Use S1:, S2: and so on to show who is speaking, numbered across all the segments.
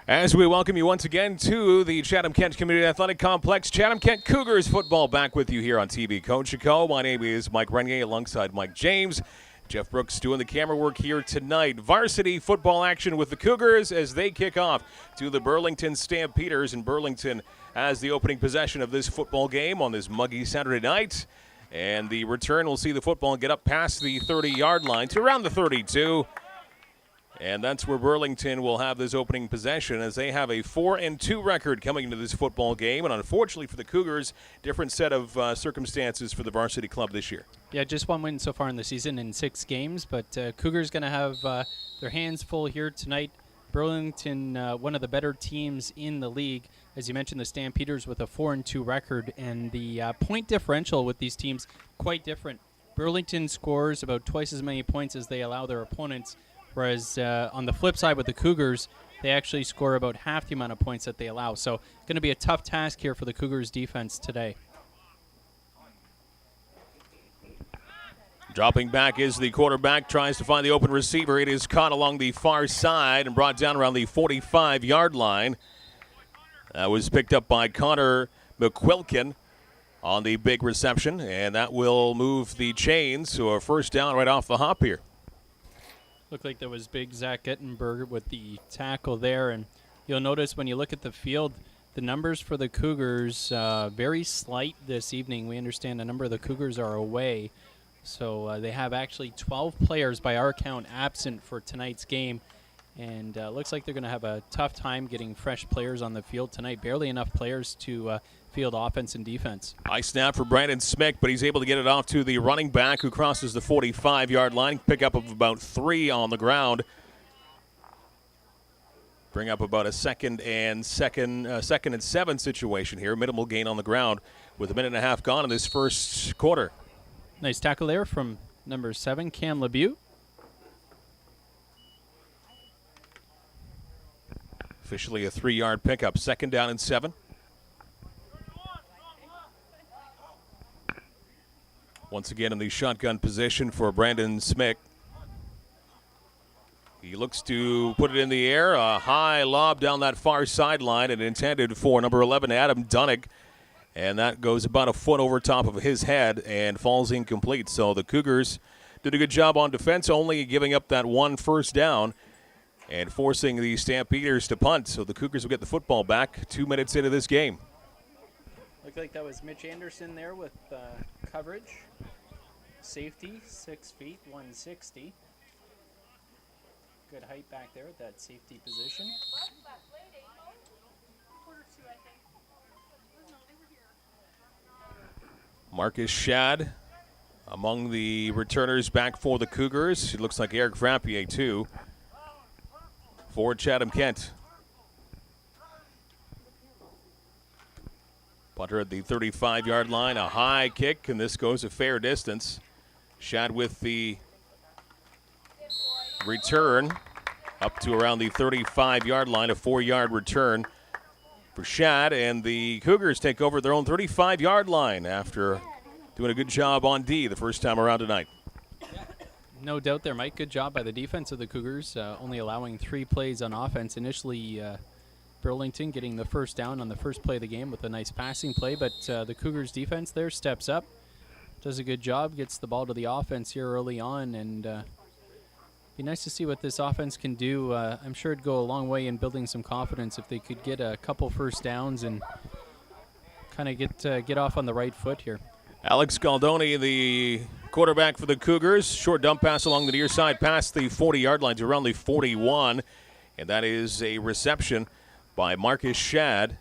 S1: As we welcome you once again to the Chatham-Kent Community Athletic Complex, Chatham-Kent Cougars football back with you here on TV Coach Chico. My name is Mike Renier alongside Mike James. Jeff Brooks doing the camera work here tonight. Varsity football action with the Cougars as they kick off to the Burlington Stampeders. And Burlington has the opening possession of this football game on this muggy Saturday night. And the return will see the football get up past the 30-yard line to around the 32. And that's where Burlington will have this opening possession as they have a 4-2 record coming into this football game. And unfortunately for the Cougars, different set of circumstances for the varsity club this year.
S2: Yeah, just one win so far in the season in 6 games, but Cougars going to have their hands full here tonight. Burlington, one of the better teams in the league. As you mentioned, the Stampeders with a 4-2 record, and the point differential with these teams quite different. Burlington scores about twice as many points as they allow their opponents, whereas on the flip side with the Cougars, they actually score about half the amount of points that they allow. So going to be a tough task here for the Cougars defense today.
S1: Dropping back is the quarterback, tries to find the open receiver. It is caught along the far side and brought down around the 45-yard line. That was picked up by Connor McQuilkin on the big reception, and that will move the chains to a first down right off the hop here.
S2: Looked like there was big Zach Ettenberg with the tackle there, and you'll notice when you look at the field, the numbers for the Cougars very slight this evening. We understand a number of the Cougars are away, so they have actually 12 players by our count absent for tonight's game, and looks like they're going to have a tough time getting fresh players on the field tonight. Barely enough players to field offense and defense.
S1: High snap for Brandon Smick, but he's able to get it off to the running back who crosses the 45-yard line. Pick up of about 3 on the ground. Bring up about a second and 7 situation here. Minimal gain on the ground with a minute and a half gone in this first quarter.
S2: Nice tackle there from number 7, Cam LeBeau.
S1: Officially a 3-yard pickup. Second down and 7. Once again in the shotgun position for Brandon Smick. He looks to put it in the air. A high lob down that far sideline and intended for number 11, Adam Dunnick. And that goes about a foot over top of his head and falls incomplete. So the Cougars did a good job on defense, only giving up that one first down and forcing the Stampeders to punt. So the Cougars will get the football back 2 minutes into this game.
S2: Looked like that was Mitch Anderson there with coverage. Safety, 6 feet, 160. Good height back there at that safety position.
S1: Marcus Shad among the returners back for the Cougars. It looks like Eric Frappier too for Chatham-Kent. Punter at the 35-yard line, a high kick, and this goes a fair distance. Shad with the return up to around the 35-yard line, a 4-yard return for Shad, and the Cougars take over their own 35-yard line after doing a good job on D the first time around tonight.
S2: No doubt there, Mike. Good job by the defense of the Cougars, only allowing 3 plays on offense. Initially, Burlington getting the first down on the first play of the game with a nice passing play, but the Cougars defense there steps up, does a good job, gets the ball to the offense here early on, and be nice to see what this offense can do. I'm sure it'd go a long way in building some confidence if they could get a couple first downs and kind of get off on the right foot here.
S1: Alex Galdoni, the quarterback for the Cougars. Short dump pass along the near side past the 40-yard line to around the 41. And that is a reception by Marcus Shad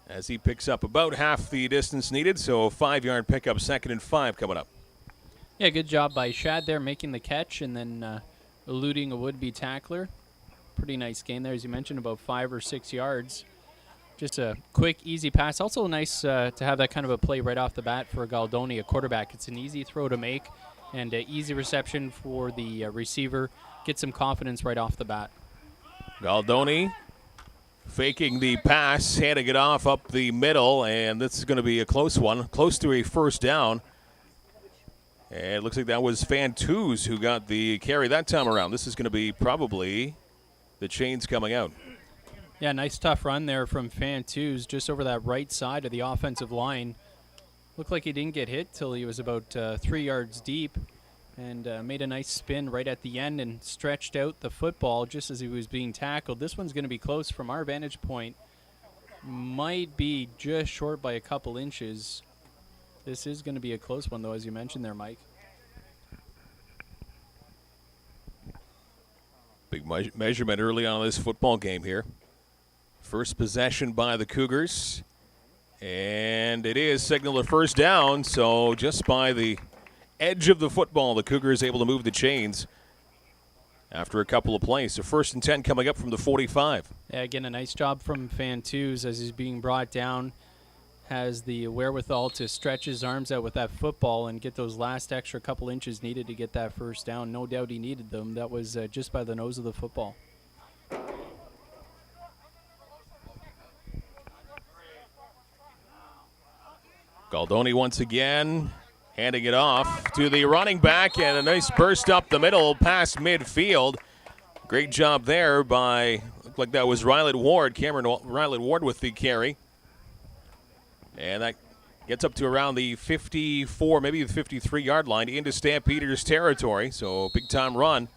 S1: as he picks up about half the distance needed. So a 5-yard pickup, 2nd and 5 coming up.
S2: Yeah, good job by Shad there making the catch and then eluding a would-be tackler. Pretty nice gain there, as you mentioned, about 5 or 6 yards. Just a quick, easy pass. Also nice to have that kind of a play right off the bat for Galdoni, a quarterback. It's an easy throw to make and an easy reception for the receiver. Get some confidence right off the bat.
S1: Galdoni faking the pass, handing it off up the middle, and this is going to be a close one, close to a first down. And it looks like that was Fantouz who got the carry that time around. This is going to be probably the chains coming out.
S2: Yeah, nice tough run there from Fantus just over that right side of the offensive line. Looked like he didn't get hit till he was about 3 yards deep, and made a nice spin right at the end and stretched out the football just as he was being tackled. This one's going to be close from our vantage point. Might be just short by a couple inches. This is going to be a close one, though, as you mentioned there, Mike.
S1: Big measurement early on in this football game here. First possession by the Cougars. And it is signaled a first down, so just by the edge of the football, the Cougars able to move the chains after a couple of plays. So 1st and 10 coming up from the 45.
S2: Yeah, again, a nice job from Fantus as he's being brought down. Has the wherewithal to stretch his arms out with that football and get those last extra couple inches needed to get that first down. No doubt he needed them. That was just by the nose of the football.
S1: Galdoni once again handing it off to the running back, and a nice burst up the middle past midfield. Great job there by, looked like that was Ryland Ward, Cameron Ryland Ward with the carry. And that gets up to around the 54, maybe the 53-yard line into Stampeders territory. So big time run.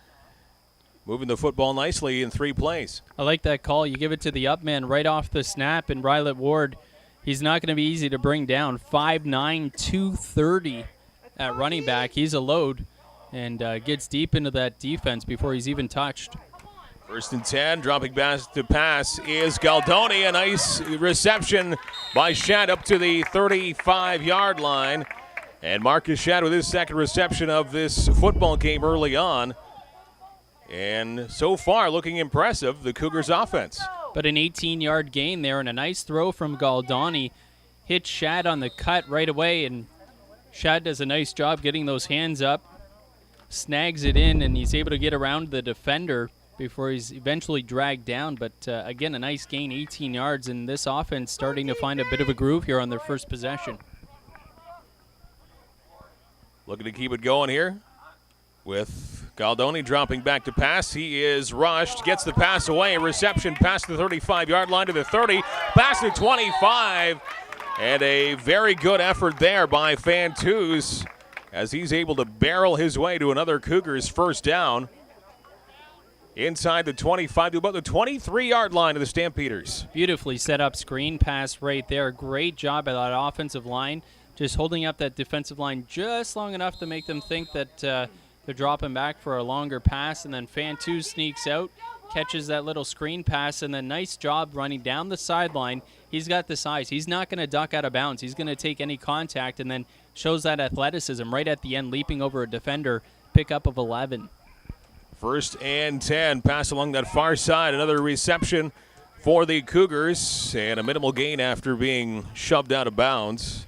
S1: Moving the football nicely in 3 plays.
S2: I like that call. You give it to the up man right off the snap, and Ryland Ward, he's not going to be easy to bring down. 5'9", 230 at running back. He's a load and gets deep into that defense before he's even touched.
S1: 1st and 10, dropping back to pass is Galdoni. A nice reception by Shad up to the 35-yard line. And Marcus Shad with his second reception of this football game early on. And so far looking impressive, the Cougars offense.
S2: But an 18-yard gain there and a nice throw from Galdoni. Hit Shad on the cut right away, and Shad does a nice job getting those hands up. Snags it in, and he's able to get around the defender before he's eventually dragged down. But again, a nice gain, 18 yards, and this offense starting to find a bit of a groove here on their first possession.
S1: Looking to keep it going here with Galdoni dropping back to pass. He is rushed, gets the pass away, reception past the 35-yard line to the 30, past the 25, and a very good effort there by Fantus as he's able to barrel his way to another Cougars first down inside the 25 to about the 23-yard line of the Stampeders.
S2: Beautifully set up screen pass right there. Great job by that offensive line, just holding up that defensive line just long enough to make them think that they're dropping back for a longer pass, and then Fantus sneaks out, catches that little screen pass, and then nice job running down the sideline. He's got the size. He's not going to duck out of bounds. He's going to take any contact, and then shows that athleticism right at the end, leaping over a defender, pickup of 11.
S1: 1st and 10, pass along that far side. Another reception for the Cougars, and a minimal gain after being shoved out of bounds.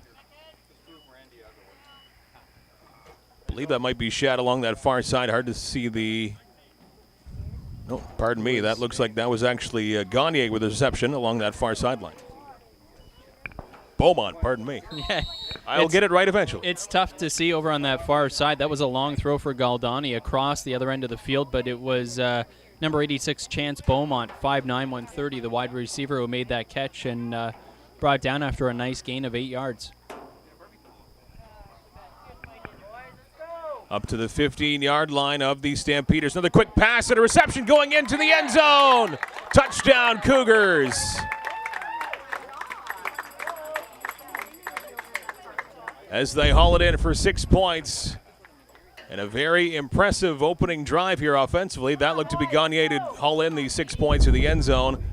S1: I believe that might be Shad along that far side. Hard to see the... No, pardon me. That looks like that was actually Gagne with the reception along that far sideline. Beaumont, pardon me.
S2: Yeah,
S1: I'll get it right eventually.
S2: It's tough to see over on that far side. That was a long throw for Galdoni across the other end of the field, but it was number 86, Chance Beaumont, 5'9", 130, the wide receiver who made that catch and brought down after a nice gain of 8 yards.
S1: Up to the 15-yard line of the Stampeders. Another quick pass and a reception going into the end zone. Touchdown, Cougars. As they haul it in for 6 points. And a very impressive opening drive here offensively. That looked to be Gagne to haul in the 6 points in the end zone.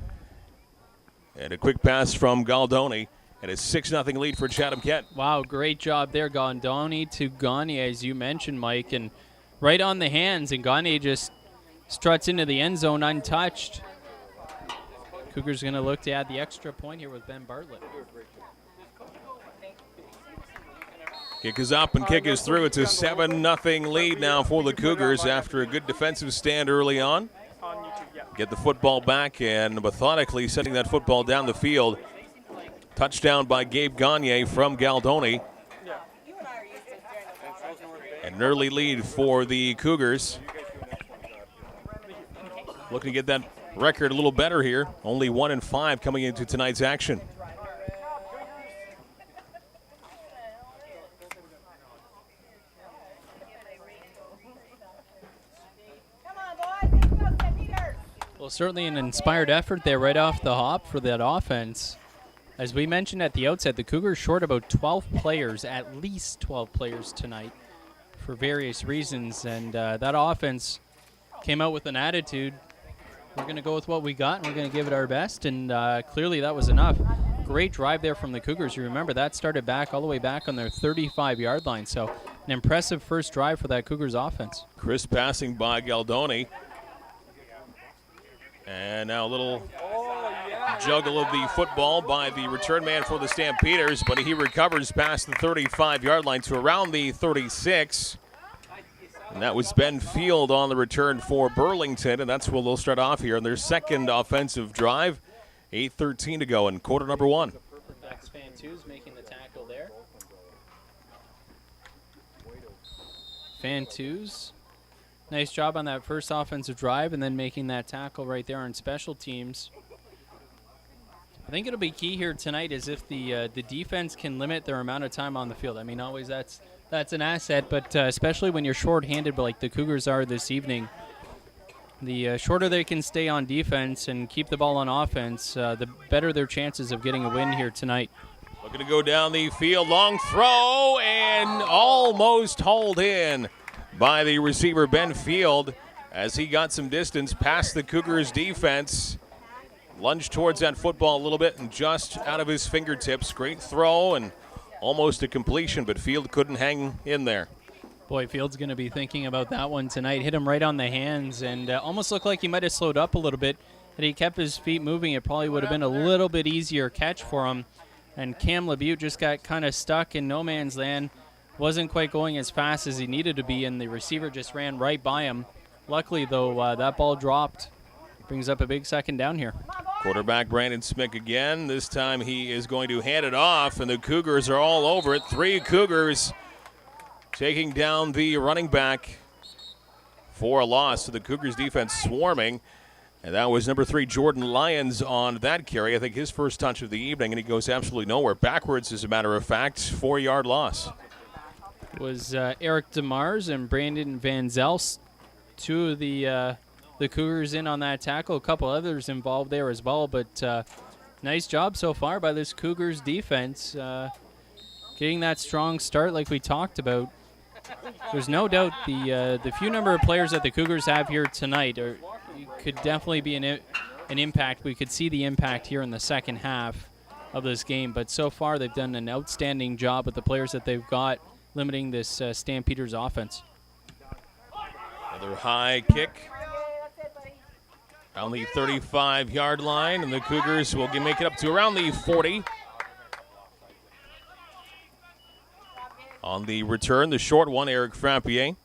S1: And a quick pass from Galdoni. And a 6-0 lead for Chatham-Kent.
S2: Wow, great job there, Galdoni to Gagne, as you mentioned, Mike. And right on the hands, and Gagne just struts into the end zone untouched. Cougars going to look to add the extra point here with Ben Bartlett.
S1: Kick is up and kick is through. It's a 7-0 lead now for the Cougars after a good defensive stand early on. Get the football back and methodically sending that football down the field. Touchdown by Gabe Gagne from Galdoni. And an early lead for the Cougars. Looking to get that record a little better here. Only 1-5 coming into tonight's action.
S2: Well, certainly an inspired effort there right off the hop for that offense. As we mentioned at the outset, the Cougars short about 12 players, at least 12 players tonight for various reasons. And that offense came out with an attitude. We're going to go with what we got, and we're going to give it our best. And clearly that was enough. Great drive there from the Cougars. You remember that started back all the way back on their 35-yard line. So an impressive first drive for that Cougars offense.
S1: Crisp passing by Galdoni. And now a little juggle of the football by the return man for the Stampeders, but he recovers past the 35-yard line to around the 36. And that was Ben Field on the return for Burlington, and that's where they'll start off here on their second offensive drive. 8:13 to go in quarter number one.
S2: That's Fantus making the tackle there. Fantus. Nice job on that first offensive drive and then making that tackle right there on special teams. I think it'll be key here tonight is if the defense can limit their amount of time on the field. I mean, always that's an asset, but especially when you're shorthanded like the Cougars are this evening, the shorter they can stay on defense and keep the ball on offense, the better their chances of getting a win here tonight.
S1: Looking to go down the field, long throw, and almost hauled in by the receiver Ben Field as he got some distance past the Cougars defense. Lunged towards that football a little bit and just out of his fingertips. Great throw and almost a completion, but Field couldn't hang in there.
S2: Boy, Field's going to be thinking about that one tonight. Hit him right on the hands and almost looked like he might have slowed up a little bit. Had he kept his feet moving, it probably would have been a little bit easier catch for him. And Cam LeBute just got kind of stuck in no man's land. Wasn't quite going as fast as he needed to be, and the receiver just ran right by him. Luckily, though, that ball dropped. Brings up a big second down here.
S1: Quarterback Brandon Smick again. This time he is going to hand it off, and the Cougars are all over it. 3 Cougars taking down the running back for a loss. So the Cougars defense swarming. And that was number 3, Jordan Lyons on that carry. I think his first touch of the evening, and he goes absolutely nowhere. Backwards, as a matter of fact, 4-yard loss.
S2: Was Eric DeMars and Brandon Van Zelst, two of the Cougars in on that tackle. A couple others involved there as well, but nice job so far by this Cougars defense. Getting that strong start like we talked about. There's no doubt the few number of players that the Cougars have here tonight could definitely be an impact. We could see the impact here in the second half of this game, but so far they've done an outstanding job with the players that they've got, limiting this Stampeders offense.
S1: Another high kick on the 35-yard line, and the Cougars will make it up to around the 40. On the return, the short one, Eric Frappier.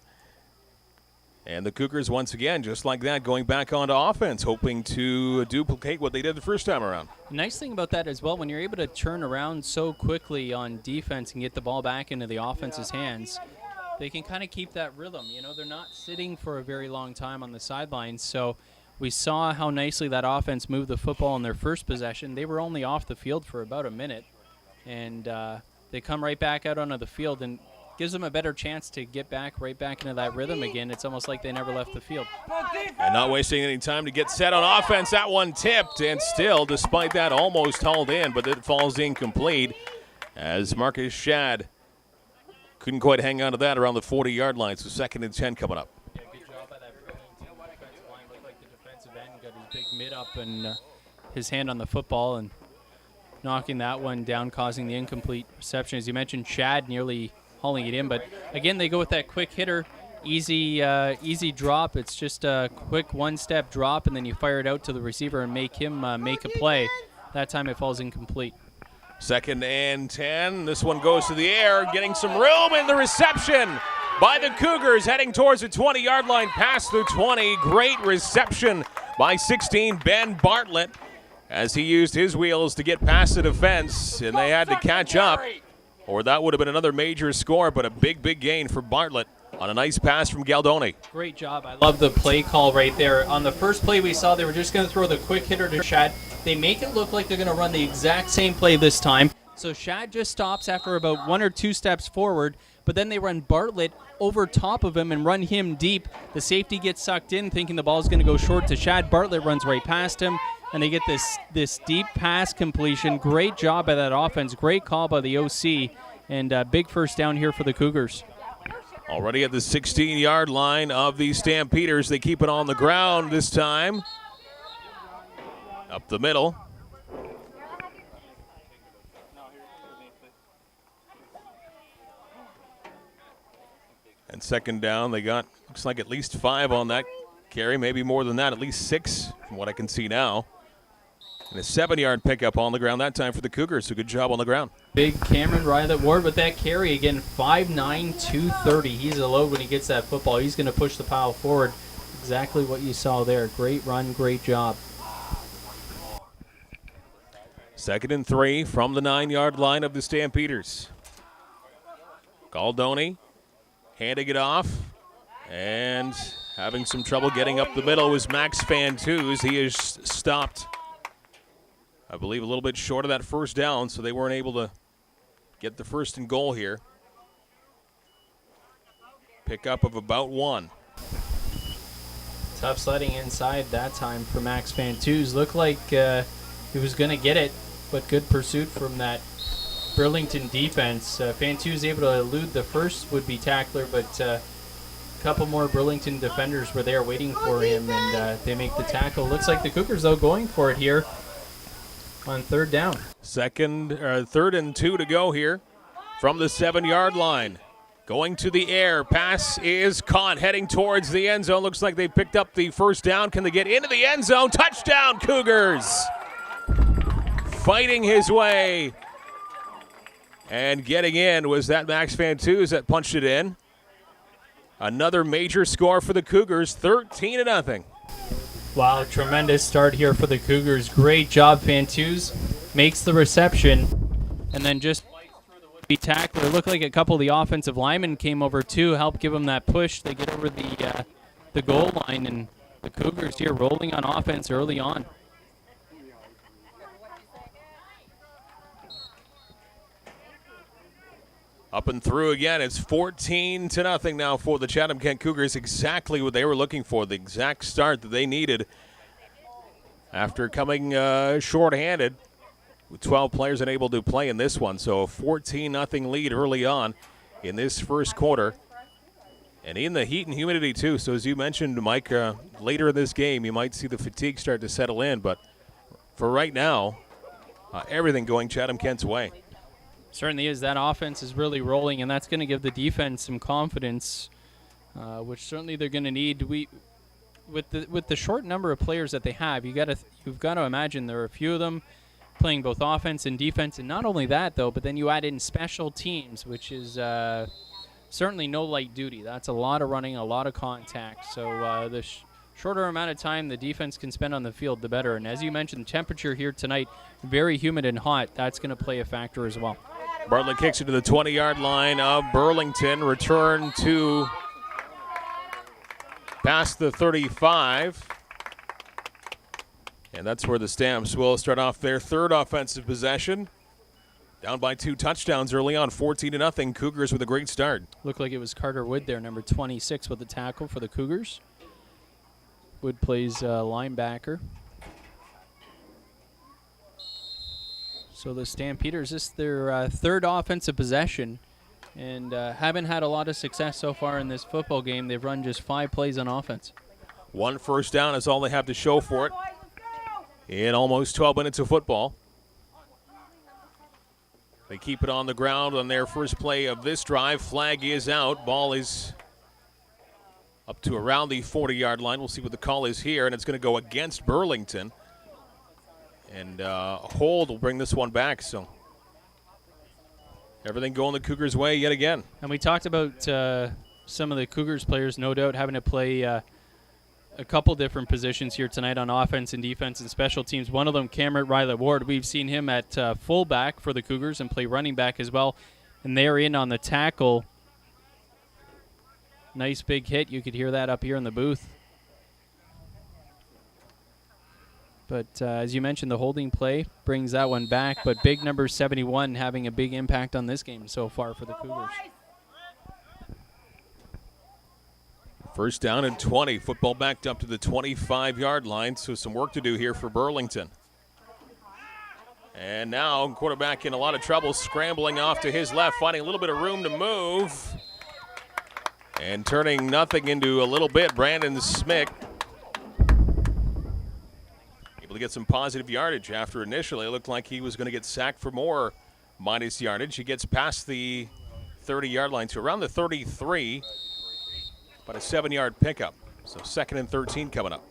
S1: And the Cougars, once again, just like that, going back onto offense, hoping to duplicate what they did the first time around.
S2: The nice thing about that as well, when you're able to turn around so quickly on defense and get the ball back into the offense's hands, they can kind of keep that rhythm. You know, they're not sitting for a very long time on the sidelines. So we saw how nicely that offense moved the football in their first possession. They were only off the field for about a minute, and they come right back out onto the field and gives them a better chance to get right back into that rhythm again. It's almost like they never left the field.
S1: And not wasting any time to get set on offense. That one tipped, and still, despite that, almost hauled in, but it falls incomplete as Marcus Shad couldn't quite hang on to that around the 40-yard line. So 2nd and 10 coming up.
S2: Yeah, good job by that defensive line. Looked like the defensive end got his big mid up and his hand on the football and knocking that one down, causing the incomplete reception. As you mentioned, Shad nearly hauling it in, but again, they go with that quick hitter, easy drop. It's just a quick one-step drop, and then you fire it out to the receiver and make him make a play. That time it falls incomplete.
S1: 2nd and 10. This one goes to the air, getting some room in the reception by the Cougars, heading towards the 20-yard line, past the 20. Great reception by 16, Ben Bartlett, as he used his wheels to get past the defense, and they had to catch up, or that would have been another major score, but a big, big gain for Bartlett. on a nice pass from Galdoni.
S2: Great job. I love the play call right there. On the first play we saw, they were just going to throw the quick hitter to Shad. They make it look like they're going to run the exact same play this time. So Shad just stops after about 1 or 2 steps forward, but then they run Bartlett over top of him and run him deep. The safety gets sucked in thinking the ball's going to go short to Shad. Bartlett runs right past him, and they get this deep pass completion. Great job by that offense. Great call by the OC, and big first down here for the Cougars.
S1: Already at the 16-yard line of the Stampeders. They keep it on the ground this time. Up the middle. And second down, they got, looks like at least 5 on that carry, maybe more than that, at least 6 from what I can see now. And a 7-yard pickup on the ground that time for the Cougars, so good job on the ground.
S2: Big Cameron Riley-Ward with that carry again, 5'9", 230. He's a load when he gets that football. He's going to push the pile forward. Exactly what you saw there. Great run, great job.
S1: 2nd and 3 from the 9-yard line of the Stampeders. Galdoni handing it off, and having some trouble getting up the middle was Max Fantus. He is stopped, I believe, a little bit short of that first down, so they weren't able to get the 1st and goal here. Pickup of about 1.
S2: Tough sledding inside that time for Max Fantus. Looked like he was going to get it, but good pursuit from that Burlington defense. Fantus able to elude the first would-be tackler, but a couple more Burlington defenders were there waiting for him, and they make the tackle. Looks like the Cougars, though, going for it here on 3rd down.
S1: 3rd and 2 to go here from the 7-yard line. Going to the air. Pass is caught, heading towards the end zone. Looks like they picked up the first down. Can they get into the end zone? Touchdown, Cougars! Fighting his way and getting in was that Max Fantus that punched it in. Another major score for the Cougars, 13-0.
S2: Wow, tremendous start here for the Cougars. Great job, Fantus. Makes the reception, and then just through the would-be tackler. It looked like a couple of the offensive linemen came over too, helped give them that push. They get over the goal line, and the Cougars here rolling on offense early on.
S1: Up and through again. It's 14-0 now for the Chatham-Kent Cougars. Exactly what they were looking for, the exact start that they needed after coming short-handed with 12 players unable to play in this one. So a 14-0 lead early on in this first quarter. And in the heat and humidity too. So as you mentioned, Mike, later in this game you might see the fatigue start to settle in. But for right now, everything going Chatham-Kent's way.
S2: Certainly is. That offense is really rolling, and that's going to give the defense some confidence, which certainly they're going to need. With the short number of players that they have, you've got to imagine there are a few of them playing both offense and defense, and not only that though, but then you add in special teams, which is certainly no light duty. That's a lot of running, a lot of contact. So the shorter amount of time the defense can spend on the field, the better. And as you mentioned, the temperature here tonight, very humid and hot. That's going to play a factor as well.
S1: Bartlett kicks it to the 20-yard line of Burlington. Return to past the 35. And that's where the Stamps will start off their 3rd offensive possession. Down by 2 touchdowns early on, 14-0. Cougars with a great start.
S2: Looked like it was Carter Wood there, number 26, with the tackle for the Cougars. Wood plays linebacker. So the Stampeders, this is their 3rd offensive possession, and haven't had a lot of success so far in this football game. They've run just 5 plays on offense.
S1: 1 first down is all they have to show for it in almost 12 minutes of football. They keep it on the ground on their first play of this drive. Flag is out. Ball is up to around the 40-yard line. We'll see what the call is here, and it's going to go against Burlington. And hold will bring this one back. So everything going the Cougars' way yet again.
S2: And we talked about some of the Cougars players, no doubt, having to play a couple different positions here tonight on offense and defense and special teams. One of them, Cameron Riley-Ward. We've seen him at fullback for the Cougars and play running back as well. And they're in on the tackle Nice big hit. You could hear that up here in the booth. But as you mentioned, the holding play brings that one back. But big number 71 having a big impact on this game so far for the Cougars.
S1: First down and 20. Football backed up to the 25-yard line, so some work to do here for Burlington. And now quarterback in a lot of trouble, scrambling off to his left, finding a little bit of room to move. And turning nothing into a little bit, Brandon Smick. Able to get some positive yardage after initially it looked like he was going to get sacked for more minus yardage. He gets past the 30-yard line to around the 33. But a 7-yard pickup. So 2nd and 13 coming up.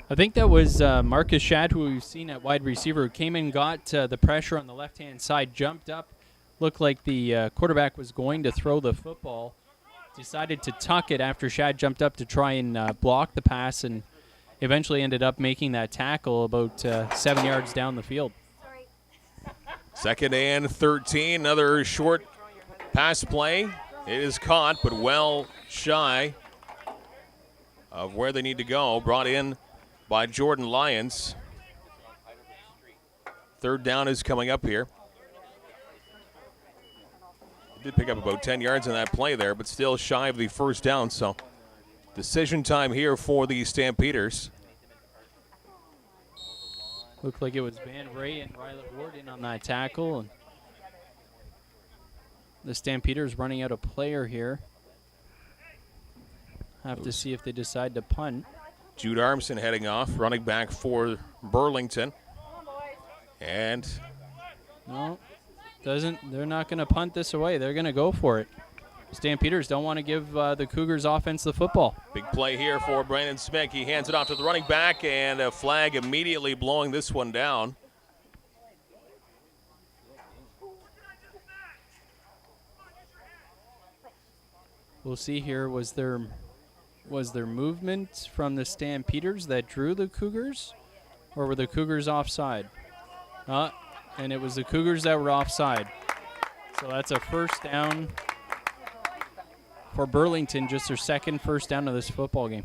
S2: I think that was Marcus Shad, who we've seen at wide receiver, who came in, got the pressure on the left-hand side, jumped up, looked like the quarterback was going to throw the football, decided to tuck it after Shad jumped up to try and block the pass, and eventually ended up making that tackle about 7 yards down the field.
S1: 2nd and 13, another short pass play. It is caught, but well shy of where they need to go. Brought in by Jordan Lyons. 3rd down is coming up here. He did pick up about 10 yards on that play there, but still shy of the 1st down. So decision time here for the Stampeders.
S2: Looked like it was Van Ray and Riley Ward in on that tackle. And the Stampeders running out a player here. Have to see if they decide to punt.
S1: Jude Armson heading off, running back for Burlington. And
S2: no, they're not going to punt this away. They're going to go for it. Stampeders don't want to give the Cougars offense the football.
S1: Big play here for Brandon Smick. He hands it off to the running back, and a flag immediately blowing this one down.
S2: We'll see here, was there movement from the Stampeders that drew the Cougars, or were the Cougars offside? And it was the Cougars that were offside. So that's a 1st down for Burlington, just their 2nd 1st down of this football game.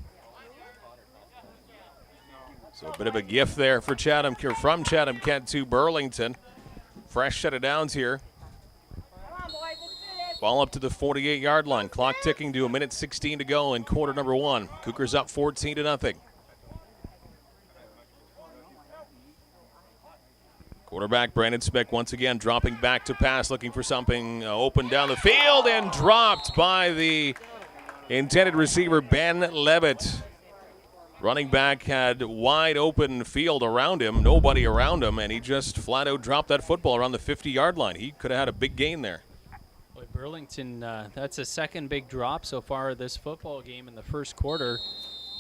S1: So a bit of a gift there for from Chatham-Kent to Burlington. Fresh set of downs here. Ball up to the 48-yard line. Clock ticking to 1:16 to go in quarter number 1. Cougars up 14-0. Quarterback Brandon Smick once again dropping back to pass, looking for something open down the field, and dropped by the intended receiver, Ben Levitt. Running back had wide open field around him, nobody around him, and he just flat out dropped that football around the 50-yard line. He could have had a big gain there.
S2: Boy, Burlington, that's a 2nd big drop so far this football game in the 1st quarter.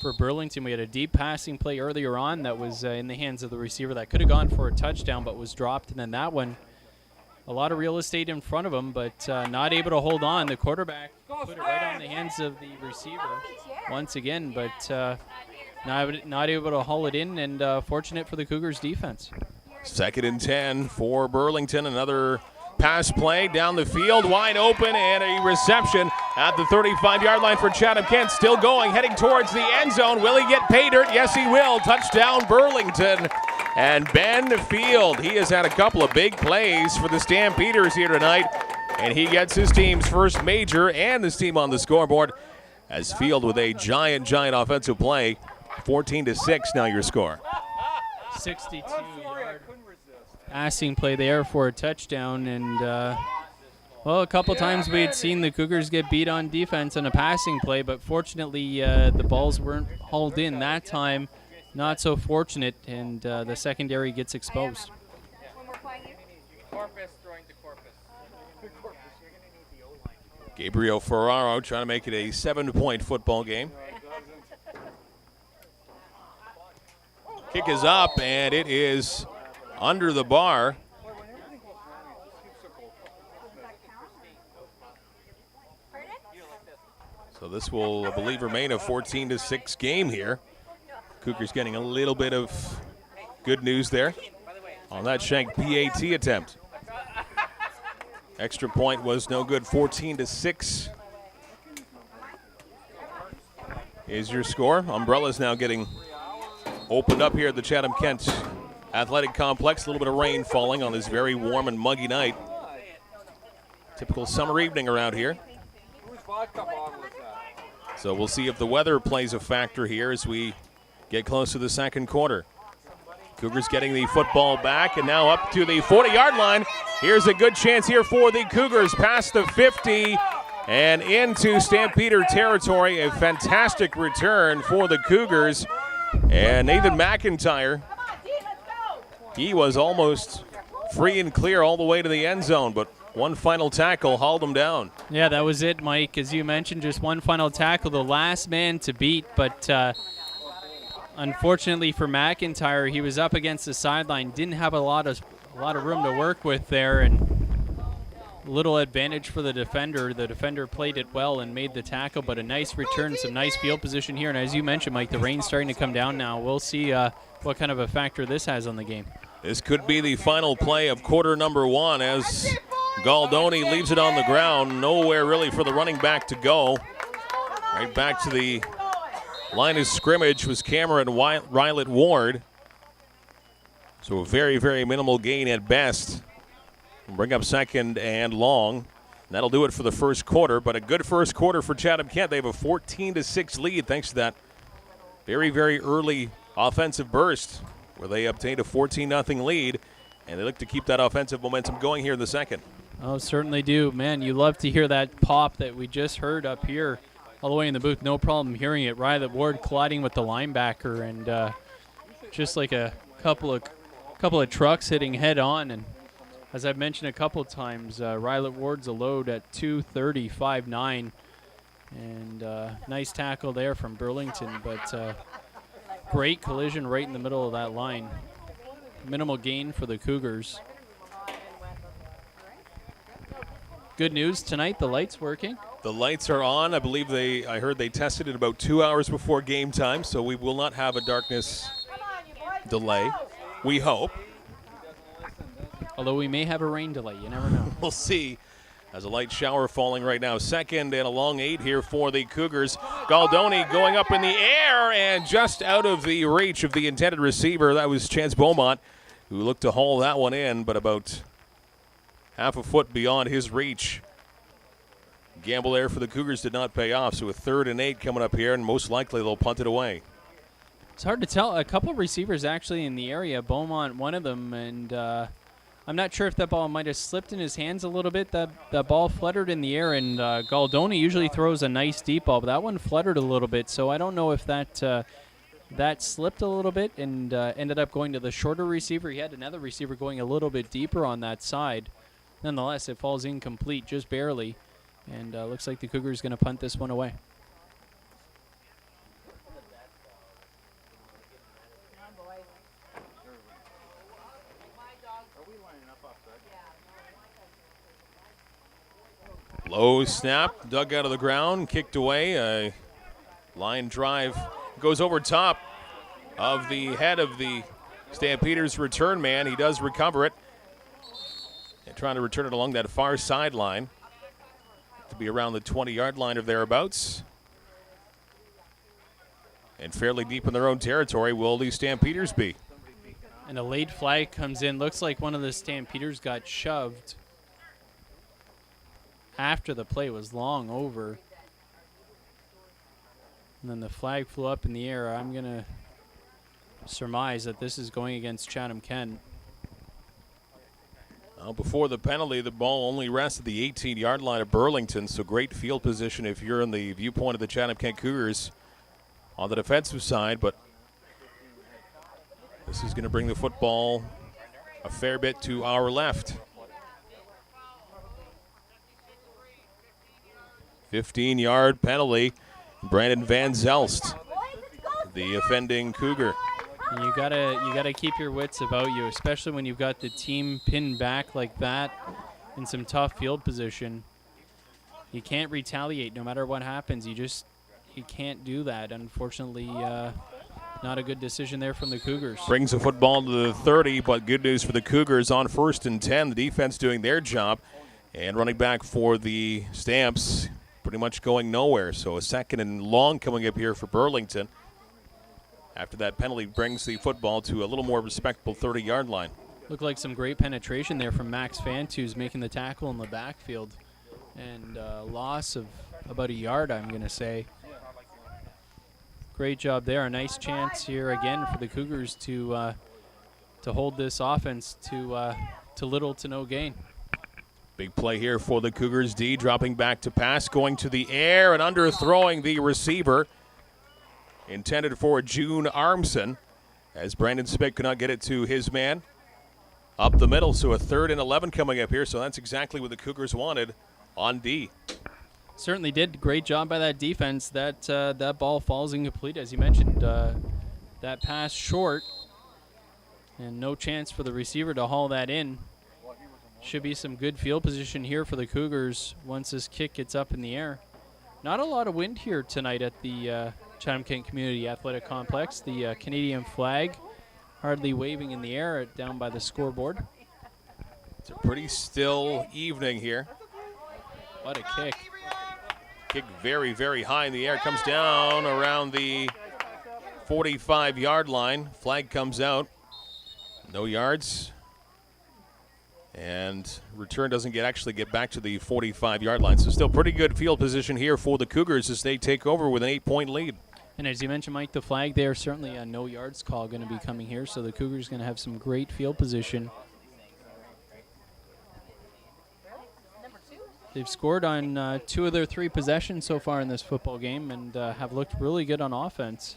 S2: For Burlington, we had a deep passing play earlier on that was in the hands of the receiver that could have gone for a touchdown but was dropped. And then that one, a lot of real estate in front of him, but not able to hold on. The quarterback put it right on the hands of the receiver once again, but not able to haul it in, and fortunate for the Cougars defense.
S1: 2nd and 10 for Burlington. Another pass play down the field, wide open, and a reception at the 35-yard line for Chatham-Kent. Still going, heading towards the end zone. Will he get pay dirt? Yes, he will. Touchdown, Burlington. And Ben Field, he has had a couple of big plays for the Stampeders here tonight, and he gets his team's first major and his team on the scoreboard as Field with a giant offensive play. 14-6 now your score.
S2: 62-yard passing play there for a touchdown, and well, a couple times we had seen the Cougars get beat on defense on a passing play, but fortunately the balls weren't hauled in that time. Not so fortunate, and the secondary gets exposed.
S1: Gabriel Ferraro trying to make it a 7-point football game. Kick is up, and it is under the bar. So this will, I believe, remain a 14-6 game here. Cougars getting a little bit of good news there on that shank PAT attempt. Extra point was no good, 14-6. is your score. Umbrellas now getting opened up here at the Chatham-Kent Athletic Complex. A little bit of rain falling on this very warm and muggy night. Typical summer evening around here. So we'll see if the weather plays a factor here as we get close to the second quarter. Cougars getting the football back and now up to the 40-yard line. Here's a good chance here for the Cougars past the 50 and into Stampeder territory. A fantastic return for the Cougars. And Nathan McIntyre, he was almost free and clear all the way to the end zone, but one final tackle hauled him down.
S2: Yeah, that was it, Mike. As you mentioned, just one final tackle, the last man to beat, but unfortunately for McIntyre, he was up against the sideline, didn't have a lot of room to work with there, and little advantage for the defender. The defender played it well and made the tackle, but a nice return, some nice field position here. And as you mentioned, Mike, the rain's starting to come down now. We'll see what kind of a factor this has on the game.
S1: This could be the final play of quarter number one as Galdoni leaves it on the ground. Nowhere really for the running back to go. Right back to the line of scrimmage was Cameron Rylet Ward. So a very, very minimal gain at best. Bring up second and long. That'll do it for the first quarter, but a good first quarter for Chatham-Kent. They have a 14-6 lead thanks to that very, very early offensive burst where they obtained a 14-0 lead, and they look to keep that offensive momentum going here in the second.
S2: Oh, certainly do. Man, you love to hear that pop that we just heard up here all the way in the booth. No problem hearing it. Rylet Ward colliding with the linebacker, and just like a couple of trucks hitting head on. And as I've mentioned a couple of times, Rylet Ward's a load at 235.9, and nice tackle there from Burlington, but great collision right in the middle of that line. Minimal gain for the Cougars. Good news tonight, the light's working.
S1: The lights are on. I believe I heard they tested it about 2 hours before game time, so we will not have a darkness delay, we hope.
S2: Although we may have a rain delay, you never know.
S1: We'll see. As a light shower falling right now. Second and a long 8 here for the Cougars. Galdoni going up in the air and just out of the reach of the intended receiver. That was Chance Beaumont, who looked to haul that one in, but about half a foot beyond his reach. Gamble there for the Cougars did not pay off, so a 3rd and 8 coming up here, and most likely they'll punt it away.
S2: It's hard to tell. A couple of receivers actually in the area. Beaumont, one of them, and I'm not sure if that ball might have slipped in his hands a little bit. That ball fluttered in the air, and Galdoni usually throws a nice deep ball, but that one fluttered a little bit, so I don't know if that slipped a little bit and ended up going to the shorter receiver. He had another receiver going a little bit deeper on that side. Nonetheless, it falls incomplete just barely, and looks like the Cougars going to punt this one away.
S1: Low snap, dug out of the ground, kicked away. A line drive goes over top of the head of the Stampeders return man. He does recover it. And trying to return it along that far sideline to be around the 20-yard line or thereabouts. And fairly deep in their own territory will the Stampeders be.
S2: And a late flag comes in. Looks like one of the Stampeders got shoved after the play was long over. And then the flag flew up in the air. I'm going to surmise that this is going against Chatham-Kent.
S1: Well, before the penalty, the ball only rested the 18-yard line of Burlington, so great field position if you're in the viewpoint of the Chatham-Kent Cougars on the defensive side, but this is going to bring the football a fair bit to our left. 15-yard penalty. Brandon Van Zelst, the offending Cougar.
S2: And you gotta keep your wits about you, especially when you've got the team pinned back like that in some tough field position. You can't retaliate no matter what happens. You can't do that. Unfortunately, not a good decision there from the Cougars.
S1: Brings the football to the 30, but good news for the Cougars on 1st and 10. The defense doing their job. And running back for the Stamps pretty much going nowhere. So a second and long coming up here for Burlington. After that penalty brings the football to a little more respectable 30-yard line.
S2: Looked like some great penetration there from Max Fant, who's making the tackle in the backfield. And loss of about a yard, I'm going to say. Great job there. A nice chance here again for the Cougars to hold this offense to little to no gain.
S1: Big play here for the Cougars D, dropping back to pass, going to the air and underthrowing the receiver. Intended for June Armson, as Brandon Spick could not get it to his man. Up the middle, so a 3rd and 11 coming up here, so that's exactly what the Cougars wanted on D.
S2: Certainly did. Great job by that defense. That ball falls incomplete, as you mentioned. That pass short, and no chance for the receiver to haul that in. Should be some good field position here for the Cougars once this kick gets up in the air. Not a lot of wind here tonight at the Chatham-Kent Community Athletic Complex. The Canadian flag hardly waving in the air down by the scoreboard.
S1: It's a pretty still evening here.
S2: What a kick.
S1: Kick very, very high in the air. Comes down around the 45-yard line. Flag comes out. No yards. And return doesn't actually get back to the 45-yard line. So still pretty good field position here for the Cougars as they take over with an 8-point lead.
S2: And as you mentioned, Mike, the flag there, certainly a no yards call going to be coming here. So the Cougars going to have some great field position. They've scored on 2 of their 3 possessions so far in this football game and have looked really good on offense.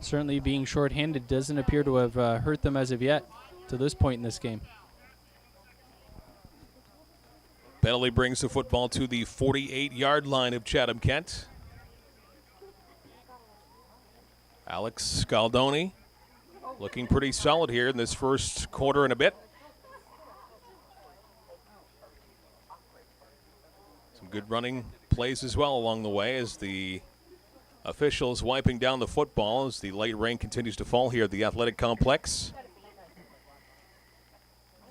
S2: Certainly being shorthanded doesn't appear to have hurt them as of yet to this point in this game.
S1: Penalty brings the football to the 48-yard line of Chatham-Kent. Alex Scaldoni looking pretty solid here in this first quarter and a bit. Some good running plays as well along the way as the officials wiping down the football as the light rain continues to fall here at the athletic complex.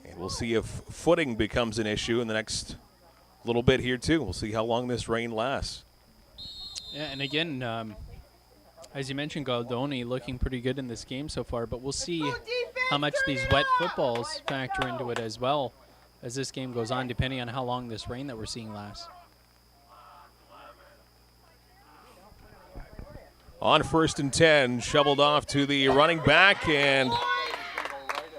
S1: And we'll see if footing becomes an issue in the next little bit here too. We'll see how long this rain lasts.
S2: Yeah, and again, as you mentioned, Galdoni looking pretty good in this game so far, but we'll see how much these wet footballs factor into it as well as this game goes on, depending on how long this rain that we're seeing lasts.
S1: On 1st and 10, shoveled off to the running back, and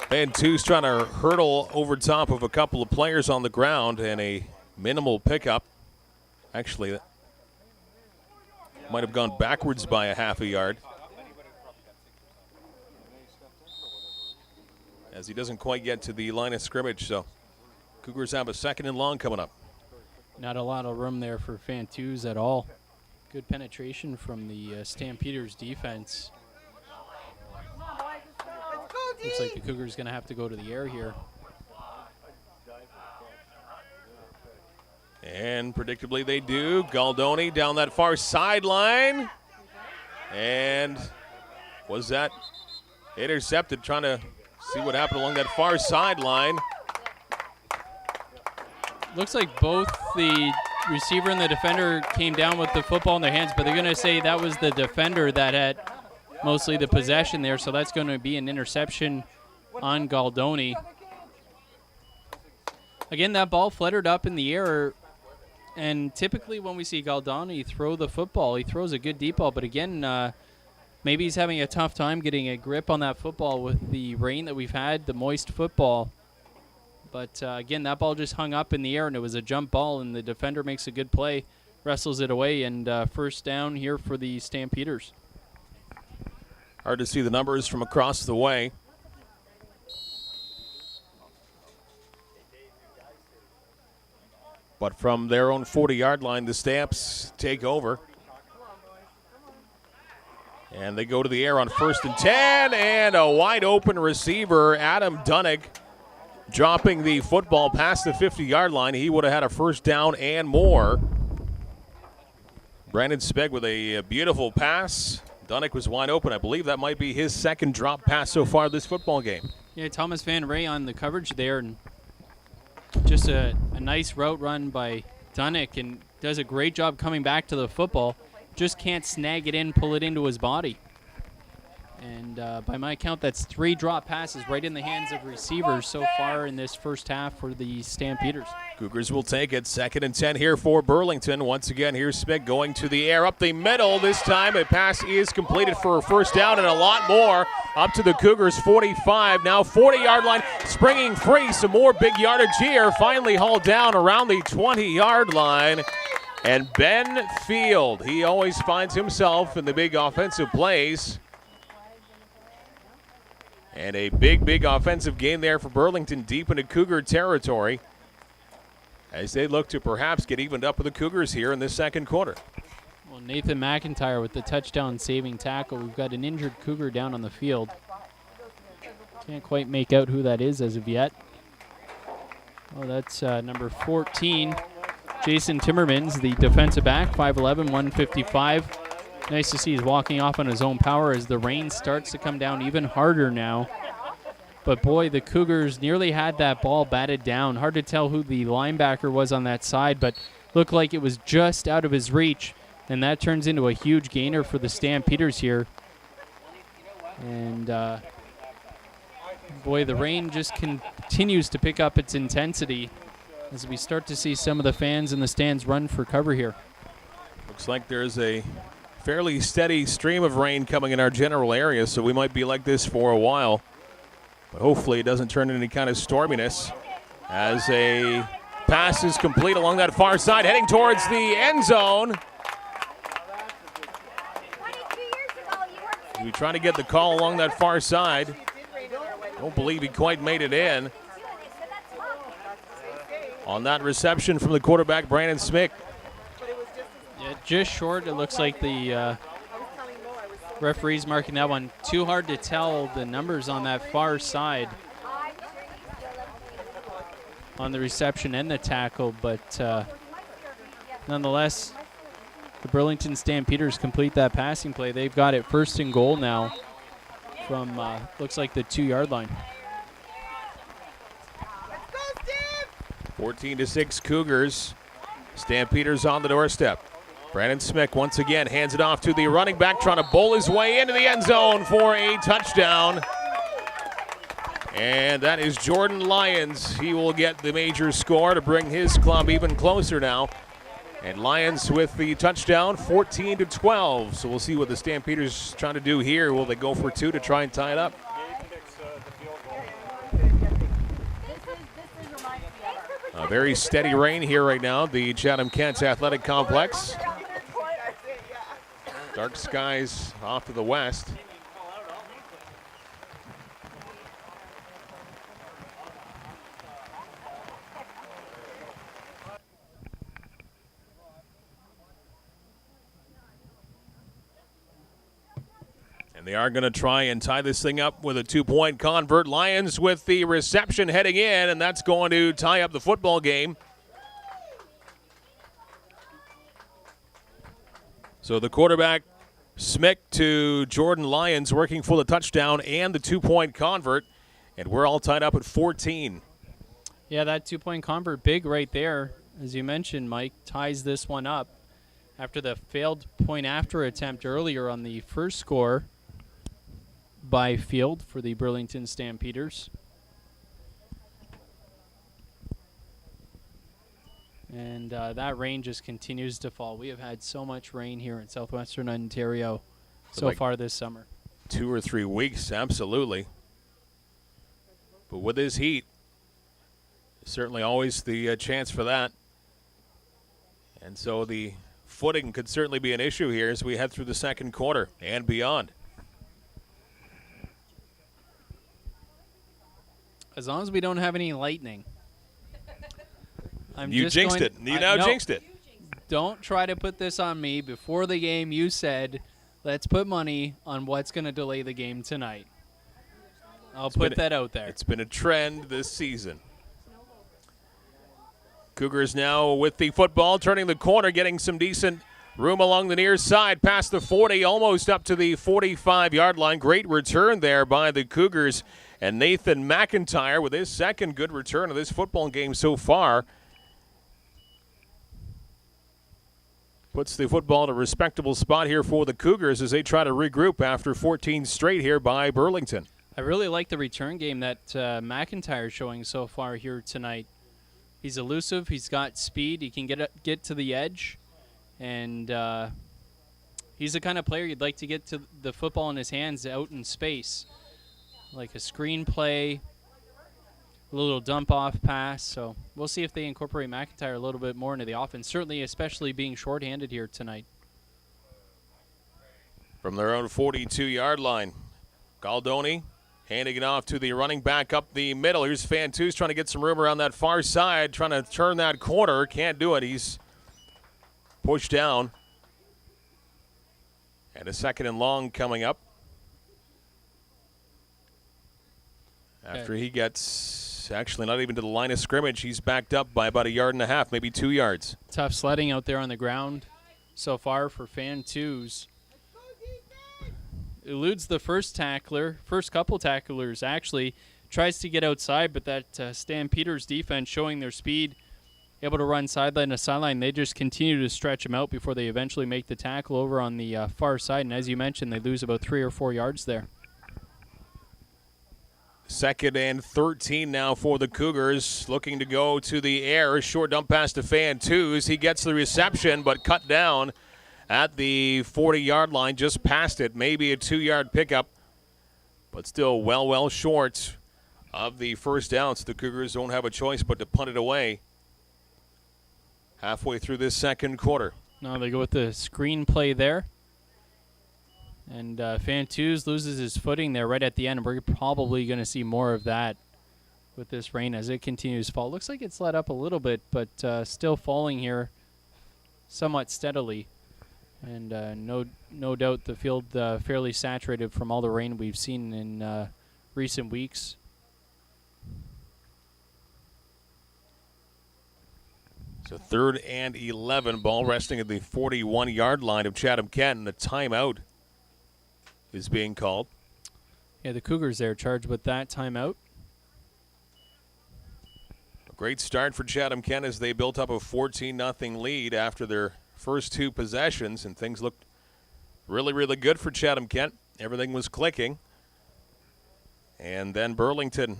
S1: Van Two's trying to hurdle over top of a couple of players on the ground, and a minimal pickup. Actually, that might have gone backwards by a half a yard, as he doesn't quite get to the line of scrimmage. So Cougars have a 2nd and long coming up.
S2: Not a lot of room there for Fantus at all. Good penetration from the Stampeders defense. Looks like the Cougars going to have to go to the air here.
S1: And predictably they do. Galdoni down that far sideline. And was that intercepted? Trying to see what happened along that far sideline.
S2: Looks like both the receiver and the defender came down with the football in their hands, but they're going to say that was the defender that had mostly the possession there, so that's going to be an interception on Galdoni. Again, that ball fluttered up in the air, and typically when we see Galdoni throw the football, he throws a good deep ball, but again, maybe he's having a tough time getting a grip on that football with the rain that we've had, the moist football. But again, that ball just hung up in the air, and it was a jump ball, and the defender makes a good play, wrestles it away, and first down here for the Stampeders.
S1: Hard to see the numbers from across the way. But from their own 40-yard line, the Stamps take over. And they go to the air on 1st and 10, and a wide-open receiver, Adam Dunnig, dropping the football past the 50-yard line. He would have had a first down and more. Brandon Spegg with a beautiful pass. Dunnig was wide open. I believe that might be his 2nd drop pass so far this football game.
S2: Yeah, Thomas Van Ray on the coverage there, and just a nice route run by Dunnick and does a great job coming back to the football. Just can't snag it in, pull it into his body. And by my count, that's 3 drop passes right in the hands of receivers so far in this first half for the Stampeders.
S1: Cougars will take it. 2nd and 10 here for Burlington. Once again, here's Smith going to the air up the middle. This time a pass is completed for a first down and a lot more up to the Cougars 45. Now 40-yard line, springing free. Some more big yardage here. Finally hauled down around the 20-yard line. And Ben Field, he always finds himself in the big offensive plays. And a big offensive game there for Burlington deep into Cougar territory as they look to perhaps get evened up with the Cougars here in this second quarter.
S2: Well, Nathan McIntyre with the touchdown saving tackle. We've got an injured Cougar down on the field. Can't quite make out who that is as of yet. Oh, that's number 14, Jason Timmermans, the defensive back, 5'11", 155. Nice to see he's walking off on his own power as the rain starts to come down even harder now. But boy, the Cougars nearly had that ball batted down. Hard to tell who the linebacker was on that side, but looked like it was just out of his reach. And that turns into a huge gainer for the Stampeders here. And boy, the rain just continues to pick up its intensity as we start to see some of the fans in the stands run for cover here.
S1: Looks like there's a fairly steady stream of rain coming in our general area, so we might be like this for a while. But hopefully it doesn't turn into any kind of storminess as a pass is complete along that far side, heading towards the end zone. He's trying to get the call along that far side. Don't believe he quite made it in. On that reception from the quarterback, Brandon Smick.
S2: Yeah, just short. It looks like the referee's marking that one. Too hard to tell the numbers on that far side on the reception and the tackle, but nonetheless, the Burlington Stampeders complete that passing play. They've got it 1st and goal now from looks like the 2-yard line.
S1: 14-6 Cougars. Stampeders on the doorstep. Brandon Smick once again hands it off to the running back, trying to bowl his way into the end zone for a touchdown. And that is Jordan Lyons. He will get the major score to bring his club even closer now. And Lyons with the touchdown, 14-12. So we'll see what the Stampeders trying to do here. Will they go for 2 to try and tie it up? A very steady rain here right now, the Chatham-Kent Athletic Complex. Dark skies off to the west. And they are going to try and tie this thing up with a 2-point convert. Lions with the reception heading in, and that's going to tie up the football game. So the quarterback, Smick, to Jordan Lyons, working for the touchdown and the 2-point convert. And we're all tied up at 14.
S2: Yeah, that 2-point convert, big right there. As you mentioned, Mike, ties this one up after the failed point after attempt earlier on the first score by Field for the Burlington Stampeders. And that rain just continues to fall. We have had so much rain here in southwestern Ontario so far this summer.
S1: 2 or 3 weeks, absolutely. But with this heat, certainly always the chance for that. And so the footing could certainly be an issue here as we head through the second quarter and beyond.
S2: As long as we don't have any lightning.
S1: You jinxed it. You now jinxed it.
S2: Don't try to put this on me. Before the game, you said, let's put money on what's going to delay the game tonight. I'll put that out there.
S1: It's been a trend this season. Cougars now with the football, turning the corner, getting some decent room along the near side, past the 40, almost up to the 45-yard line. Great return there by the Cougars. And Nathan McIntyre with his second good return of this football game so far. puts the football in a respectable spot here for the Cougars as they try to regroup after 14 straight here by Burlington.
S2: I really like the return game that McIntyre is showing so far here tonight. He's elusive. He's got speed. He can get to the edge. And he's the kind of player you'd like to get to the football in his hands out in space. Like a screen play, a little dump-off pass. So we'll see if they incorporate McIntyre a little bit more into the offense, certainly especially being shorthanded here tonight.
S1: From their own 42-yard line, Galdoni handing it off to the running back up the middle. Here's Fantus trying to get some room around that far side, trying to turn that corner. Can't do it. He's pushed down. And a 2nd and long coming up. After he gets actually not even to the line of scrimmage, he's backed up by about 1.5 yards, maybe 2 yards.
S2: Tough sledding out there on the ground so far for Fantus. Eludes the first couple tacklers actually, tries to get outside, but that Stampeders defense showing their speed, able to run sideline to sideline. They just continue to stretch him out before they eventually make the tackle over on the far side, and as you mentioned, they lose about 3 or 4 yards there.
S1: 2nd and 13 now for the Cougars, looking to go to the air. Short dump pass to Fantus. He gets the reception, but cut down at the 40-yard line, just past it. Maybe a 2-yard pickup, but still well short of the first down. So the Cougars don't have a choice but to punt it away halfway through this second quarter.
S2: Now they go with the screen play there. And Fantus loses his footing there right at the end. We're probably going to see more of that with this rain as it continues to fall. Looks like it's let up a little bit, but still falling here somewhat steadily. And no doubt the field fairly saturated from all the rain we've seen in recent weeks.
S1: So 3rd and 11, ball resting at the 41-yard line of Chatham-Kent, and a timeout is being called.
S2: Yeah, the Cougars there charged with that timeout.
S1: A great start for Chatham-Kent as they built up a 14-0 lead after their first 2 possessions, and things looked really good for Chatham-Kent. Everything was clicking. And then Burlington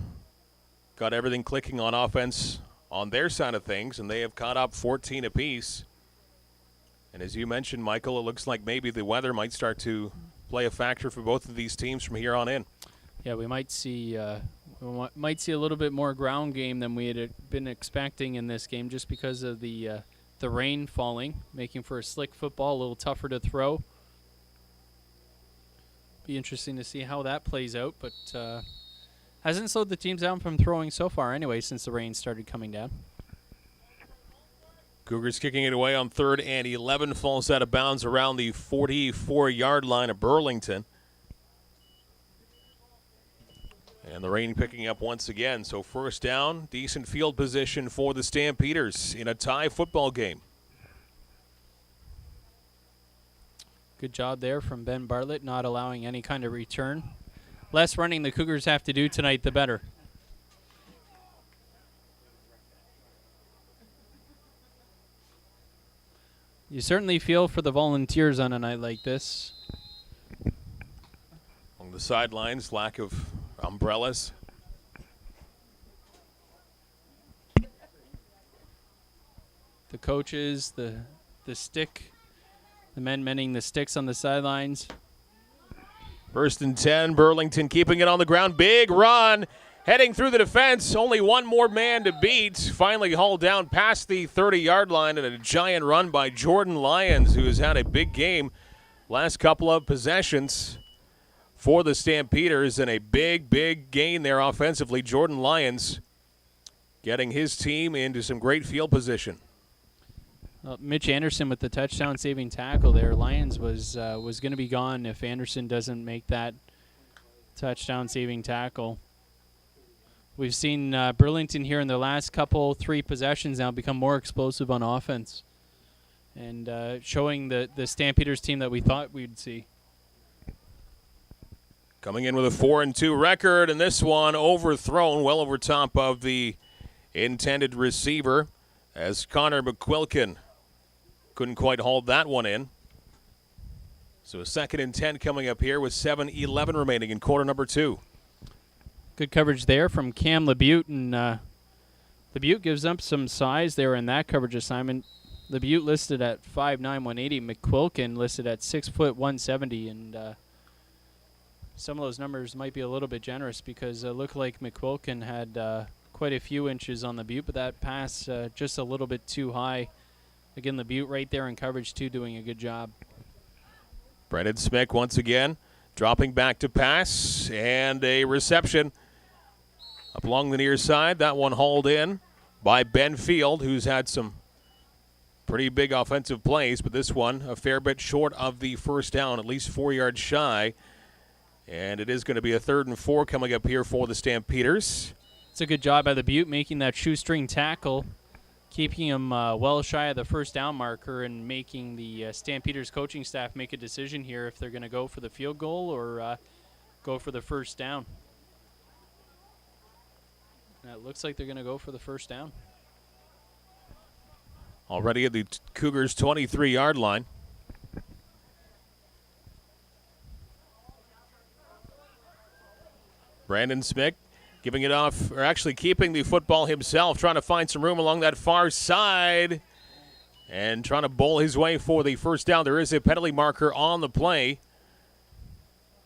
S1: got everything clicking on offense on their side of things, and they have caught up 14 apiece. And as you mentioned, Michael, it looks like maybe the weather might start to play a factor for both of these teams from here on in.
S2: Yeah, we might see a little bit more ground game than we had been expecting in this game, just because of the rain falling, making for a slick football, a little tougher to throw. Be interesting to see how that plays out, but hasn't slowed the teams down from throwing so far anyway since the rain started coming down.
S1: Cougars kicking it away on 3rd and 11, falls out of bounds around the 44-yard line of Burlington. And the rain picking up once again. So first down, decent field position for the Stampeders in a tie football game.
S2: Good job there from Ben Bartlett, not allowing any kind of return. Less running the Cougars have to do tonight, the better. You certainly feel for the Volunteers on a night like this.
S1: On the sidelines, lack of umbrellas.
S2: The coaches, the stick, the men mending the sticks on the sidelines.
S1: 1st and 10, Burlington keeping it on the ground. Big run, heading through the defense. Only one more man to beat. Finally hauled down past the 30-yard line, and a giant run by Jordan Lyons, who has had a big game last couple of possessions for the Stampeders, and a big gain there offensively. Jordan Lyons getting his team into some great field position.
S2: Mitch Anderson with the touchdown-saving tackle there. Lyons was going to be gone if Anderson doesn't make that touchdown-saving tackle. We've seen Burlington here in their last 3 possessions now become more explosive on offense, and showing the Stampeders team that we thought we'd see.
S1: Coming in with a 4-2 record, and this one overthrown well over top of the intended receiver as Connor McQuilkin Couldn't quite hold that one in. So a 2nd and 10 coming up here with 7:11 remaining in quarter number 2.
S2: Good coverage there from Cam LeBute, and LeBute gives up some size there in that coverage assignment. LeBute listed at 5'9", 180. McQuilkin listed at 6 foot 170, and some of those numbers might be a little bit generous because it looked like McQuilkin had quite a few inches on LeBute, but that pass just a little bit too high. Again, LeBute right there in coverage too, doing a good job.
S1: Brendan Smick once again dropping back to pass, and a reception up along the near side. That one hauled in by Ben Field, who's had some pretty big offensive plays, but this one a fair bit short of the first down, at least 4 yards shy. And it is going to be a 3rd and 4 coming up here for the Stampeders.
S2: It's a good job by LeBute making that shoestring tackle, keeping him well shy of the first down marker, and making the Stampeders coaching staff make a decision here if they're going to go for the field goal or go for the first down. And it looks like they're going to go for the first down.
S1: Already at the Cougars' 23-yard line. Brandon Smick giving it off, or actually keeping the football himself, trying to find some room along that far side and trying to bowl his way for the first down. There is a penalty marker on the play,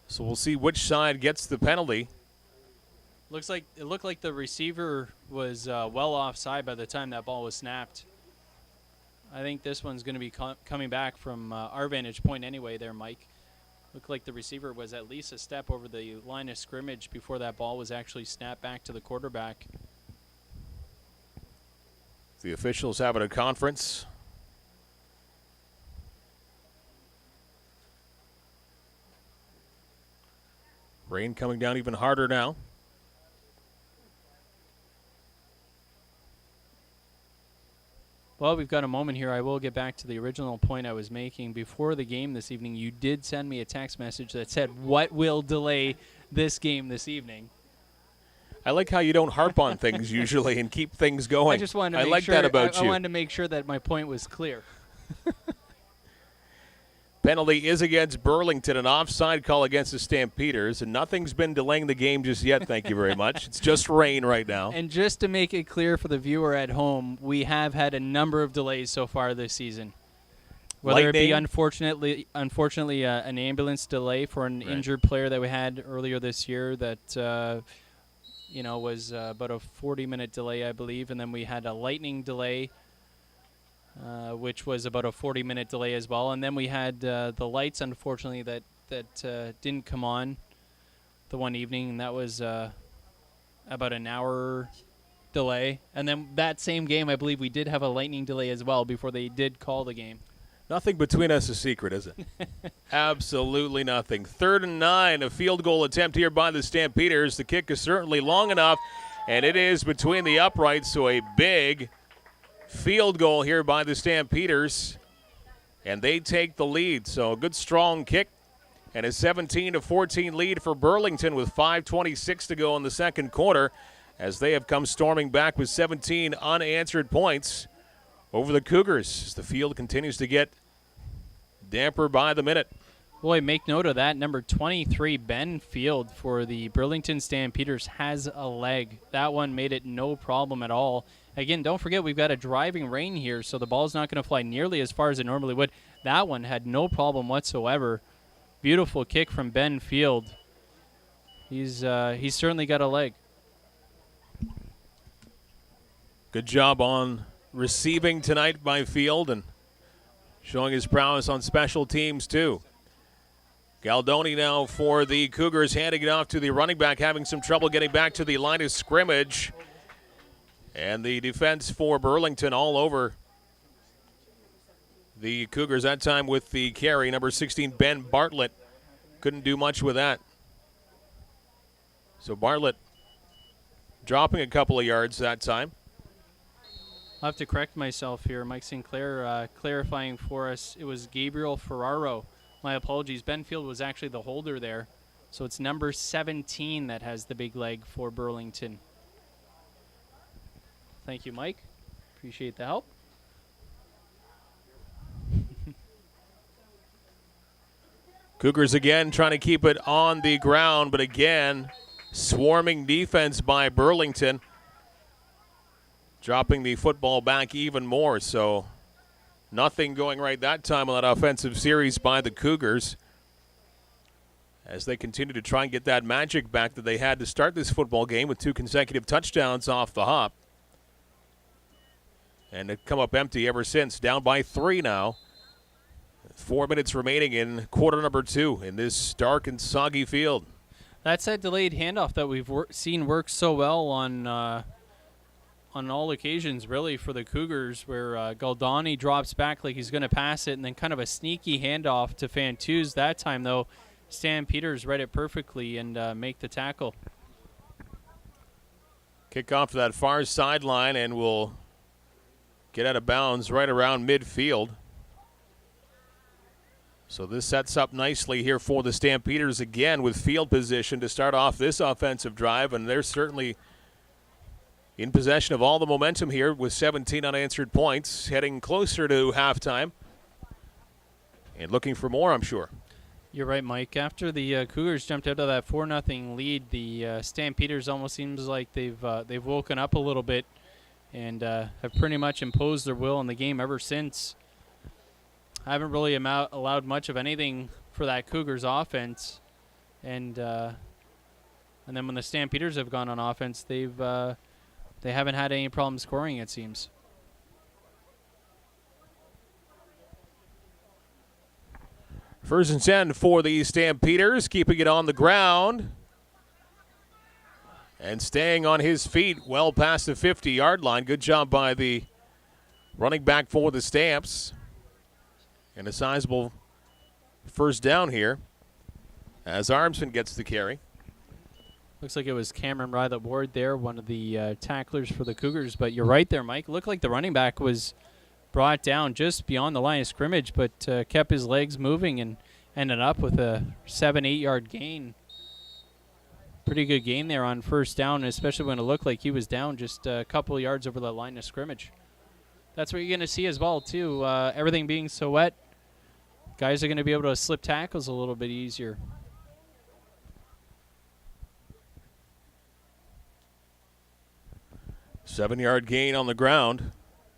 S1: so we'll see which side gets the penalty.
S2: It looked like the receiver was well offside by the time that ball was snapped. I think this one's going to be coming back from our vantage point anyway there, Mike. Looked like the receiver was at least a step over the line of scrimmage before that ball was actually snapped back to the quarterback.
S1: The officials having a conference. Rain coming down even harder now.
S2: Well, we've got a moment here. I will get back to the original point I was making. Before the game this evening, you did send me a text message that said, what will delay this game this evening?
S1: I like how you don't harp on things usually and keep things going.
S2: I just wanted to make sure,
S1: that about you.
S2: I wanted to make sure that my point was clear.
S1: Penalty is against Burlington, an offside call against the Stampeders, and nothing's been delaying the game just yet, thank you very much. It's just rain right now.
S2: And just to make it clear for the viewer at home, we have had a number of delays so far this season. Whether it be unfortunately an ambulance delay for an injured player that we had earlier this year that was about a 40-minute delay, I believe, and then we had a lightning delay, which was about a 40-minute delay as well. And then we had the lights, unfortunately, that didn't come on the one evening, and that was about an hour delay. And then that same game, I believe we did have a lightning delay as well before they did call the game.
S1: Nothing between us is secret, is it? Absolutely nothing. 3rd and 9, a field goal attempt here by the Stampeders. The kick is certainly long enough, and it is between the uprights, so a big field goal here by the Stampeders, and they take the lead. So a good strong kick, and a 17-14 lead for Burlington with 5:26 to go in the second quarter, as they have come storming back with 17 unanswered points over the Cougars, as the field continues to get damper by the minute.
S2: Boy, make note of that. Number 23, Ben Field for the Burlington Stampeders has a leg. That one made it no problem at all. Again, don't forget we've got a driving rain here, so the ball's not going to fly nearly as far as it normally would. That one had no problem whatsoever. Beautiful kick from Ben Field. He's certainly got a leg.
S1: Good job on receiving tonight by Field and showing his prowess on special teams too. Galdoni now for the Cougars, handing it off to the running back, having some trouble getting back to the line of scrimmage. And the defense for Burlington all over the Cougars, that time with the carry. Number 16, Ben Bartlett, couldn't do much with that. So Bartlett dropping a couple of yards that time.
S2: I'll have to correct myself here. Mike Sinclair clarifying for us. It was Gabriel Ferraro. My apologies. Benfield was actually the holder there. So it's number 17 that has the big leg for Burlington. Thank you, Mike. Appreciate the help.
S1: Cougars again trying to keep it on the ground, but again, swarming defense by Burlington, dropping the football back even more. So nothing going right that time on that offensive series by the Cougars, as they continue to try and get that magic back that they had to start this football game with 2 consecutive touchdowns off the hop. And it come up empty ever since, down by 3 now. 4 minutes remaining in quarter number 2 in this dark and soggy field.
S2: That's that delayed handoff that we've seen work so well on all occasions, really, for the Cougars, where Galdani drops back like he's going to pass it, and then kind of a sneaky handoff to Fantuz. That time, though, Stampeders read it perfectly and make the tackle.
S1: Kick off to that far sideline and will get out of bounds right around midfield. So this sets up nicely here for the Stampeders again with field position to start off this offensive drive, and they're certainly in possession of all the momentum here with 17 unanswered points, heading closer to halftime and looking for more, I'm sure.
S2: You're right, Mike. After the Cougars jumped out of that 4-0 lead, the Stampeders almost seems like they've woken up a little bit and have pretty much imposed their will in the game ever since. I haven't really allowed much of anything for that Cougars offense, and then when the Stampeders have gone on offense, they haven't had any problem scoring, it seems.
S1: First and 10 for the Stampeders, keeping it on the ground and staying on his feet well past the 50-yard line. Good job by the running back for the Stamps. And a sizable first down here as Armstrong gets the carry.
S2: Looks like it was Cameron Rylet-Ward there, one of the tacklers for the Cougars. But you're right there, Mike. Looked like the running back was brought down just beyond the line of scrimmage, but kept his legs moving and ended up with a 7-8 yard gain. Pretty good gain there on first down, especially when it looked like he was down just a couple of yards over the line of scrimmage. That's what you're going to see as well, too. Everything being so wet, guys are going to be able to slip tackles a little bit easier.
S1: Seven-yard gain on the ground.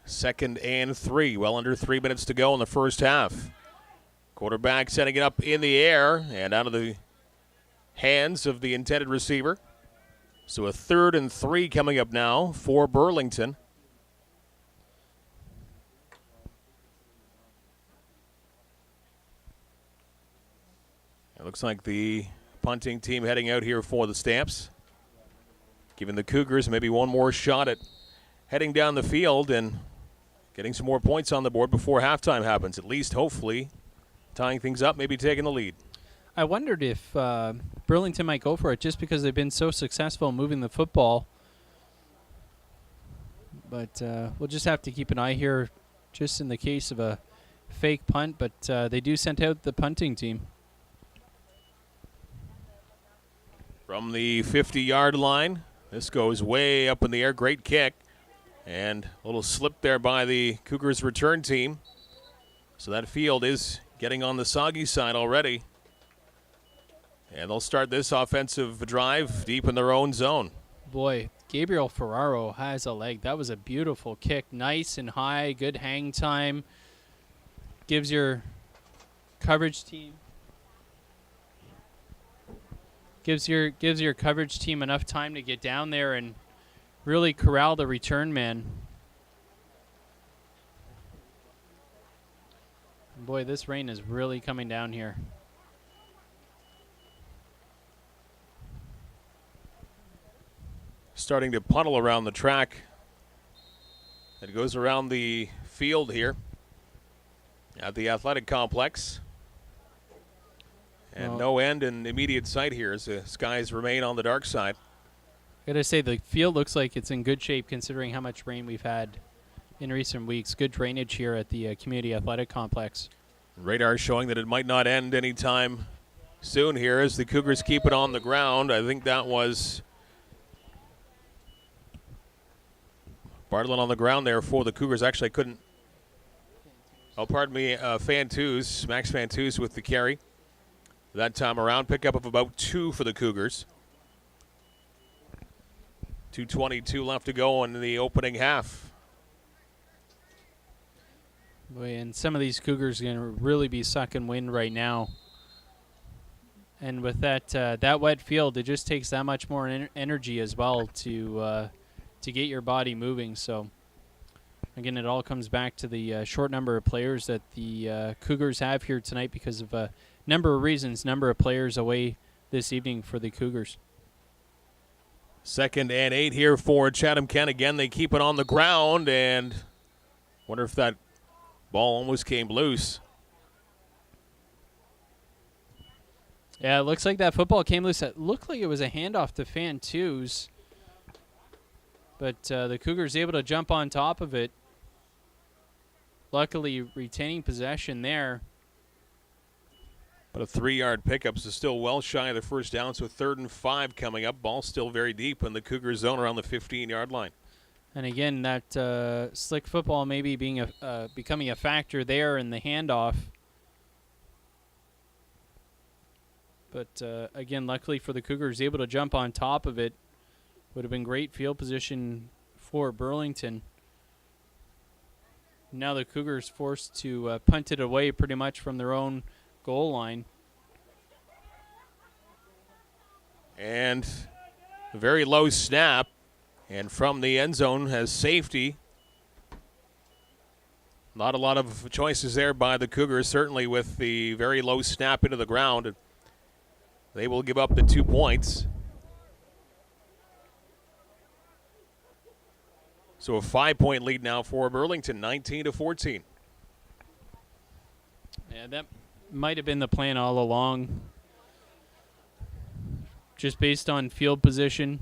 S1: 2nd and 3. Well under 3 minutes to go in the first half. Quarterback setting it up in the air and out of the hands of the intended receiver. So a 3rd and 3 coming up now for Burlington. It looks like the punting team heading out here for the Stamps, giving the Cougars maybe one more shot at heading down the field and getting some more points on the board before halftime happens. At least, hopefully, tying things up, maybe taking the lead.
S2: I wondered if Burlington might go for it just because they've been so successful moving the football. But we'll just have to keep an eye here just in the case of a fake punt. But they do send out the punting team.
S1: From the 50-yard line, this goes way up in the air. Great kick. And a little slip there by the Cougars return team. So that field is getting on the soggy side already. And they'll start this offensive drive deep in their own zone.
S2: Boy, Gabriel Ferraro has a leg. That was a beautiful kick. Nice and high, good hang time. Gives your coverage team gives your coverage team enough time to get down there and really corral the return man. Boy, this rain is really coming down here.
S1: Starting to puddle around the track. It goes around the field here at the athletic complex. And no end in immediate sight here as the skies remain on the dark side.
S2: Gotta say, the field looks like it's in good shape considering how much rain we've had in recent weeks. Good drainage here at the community athletic complex.
S1: Radar showing that it might not end anytime soon here as the Cougars keep it on the ground. I think that was Bartlett on the ground there for the Cougars. Actually, I couldn't. Oh, pardon me, Max Fantuz with the carry. that time around. Pickup of about 2 for the Cougars. 2:22 left to go in the opening half.
S2: Boy, and some of these Cougars are going to really be sucking wind right now. And with that wet field, it just takes that much more energy as well to get your body moving. So, again, it all comes back to the short number of players that the Cougars have here tonight because of a number of reasons, number of players away this evening for the Cougars.
S1: 2nd and 8 here for Chatham-Kent. Again, they keep it on the ground, and wonder if that ball almost came loose.
S2: Yeah, it looks like that football came loose. It looked like it was a handoff to Fan Twos, but the Cougars able to jump on top of it. Luckily, retaining possession there.
S1: But a 3-yard pickup, so still well shy of the first down. So 3rd and 5 coming up. Ball still very deep in the Cougar zone around the 15-yard line.
S2: And again, that slick football maybe being becoming a factor there in the handoff. But again, luckily for the Cougars, able to jump on top of it. Would have been great field position for Burlington. Now the Cougars forced to punt it away pretty much from their own goal line.
S1: And a very low snap. And from the end zone has safety. Not a lot of choices there by the Cougars, certainly with the very low snap into the ground. They will give up the 2 points. So a 5-point lead now for Burlington, 19-14.
S2: Yeah, that might have been the plan all along. Just based on field position.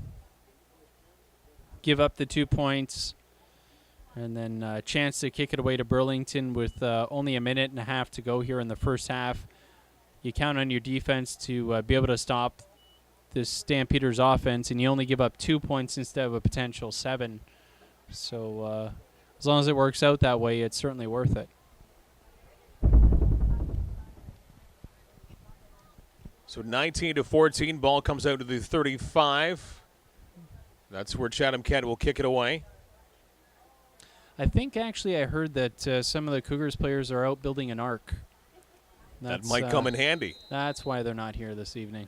S2: Give up the 2 points. And then a chance to kick it away to Burlington with only a minute and a half to go here in the first half. You count on your defense to be able to stop this Stampeders offense, and you only give up 2 points instead of a potential 7. So as long as it works out that way, it's certainly worth it.
S1: So 19-14, ball comes out to the 35. That's where Chatham-Kent will kick it away.
S2: I think actually I heard that some of the Cougars players are out building an ark.
S1: That might come in handy.
S2: That's why they're not here this evening.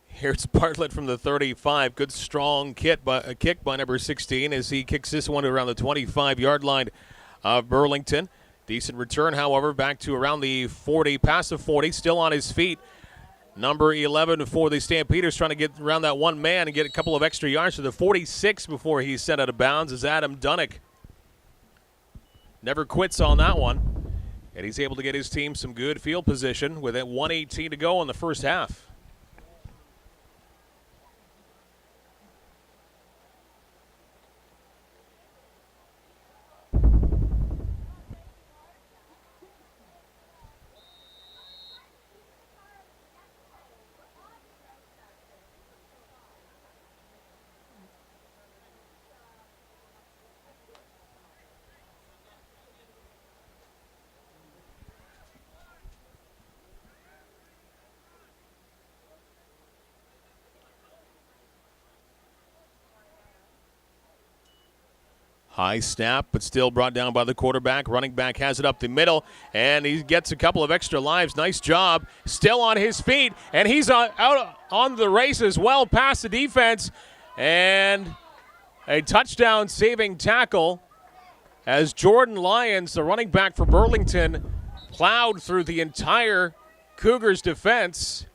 S1: Here's Bartlett from the 35. Good strong kick by number 16 as he kicks this one around the 25-yard line of Burlington. Decent return, however, back to around the 40, past the 40, still on his feet. Number 11 for the Stampeders trying to get around that one man and get a couple of extra yards to the 46 before he's sent out of bounds is Adam Dunnick. Never quits on that one. And he's able to get his team some good field position with 1:18 to go in the first half. High snap, but still brought down by the quarterback. Running back has it up the middle, and he gets a couple of extra lives. Nice job. Still on his feet, and he's out on the race as well, past the defense. And a touchdown-saving tackle as Jordan Lyons, the running back for Burlington, plowed through the entire Cougars defense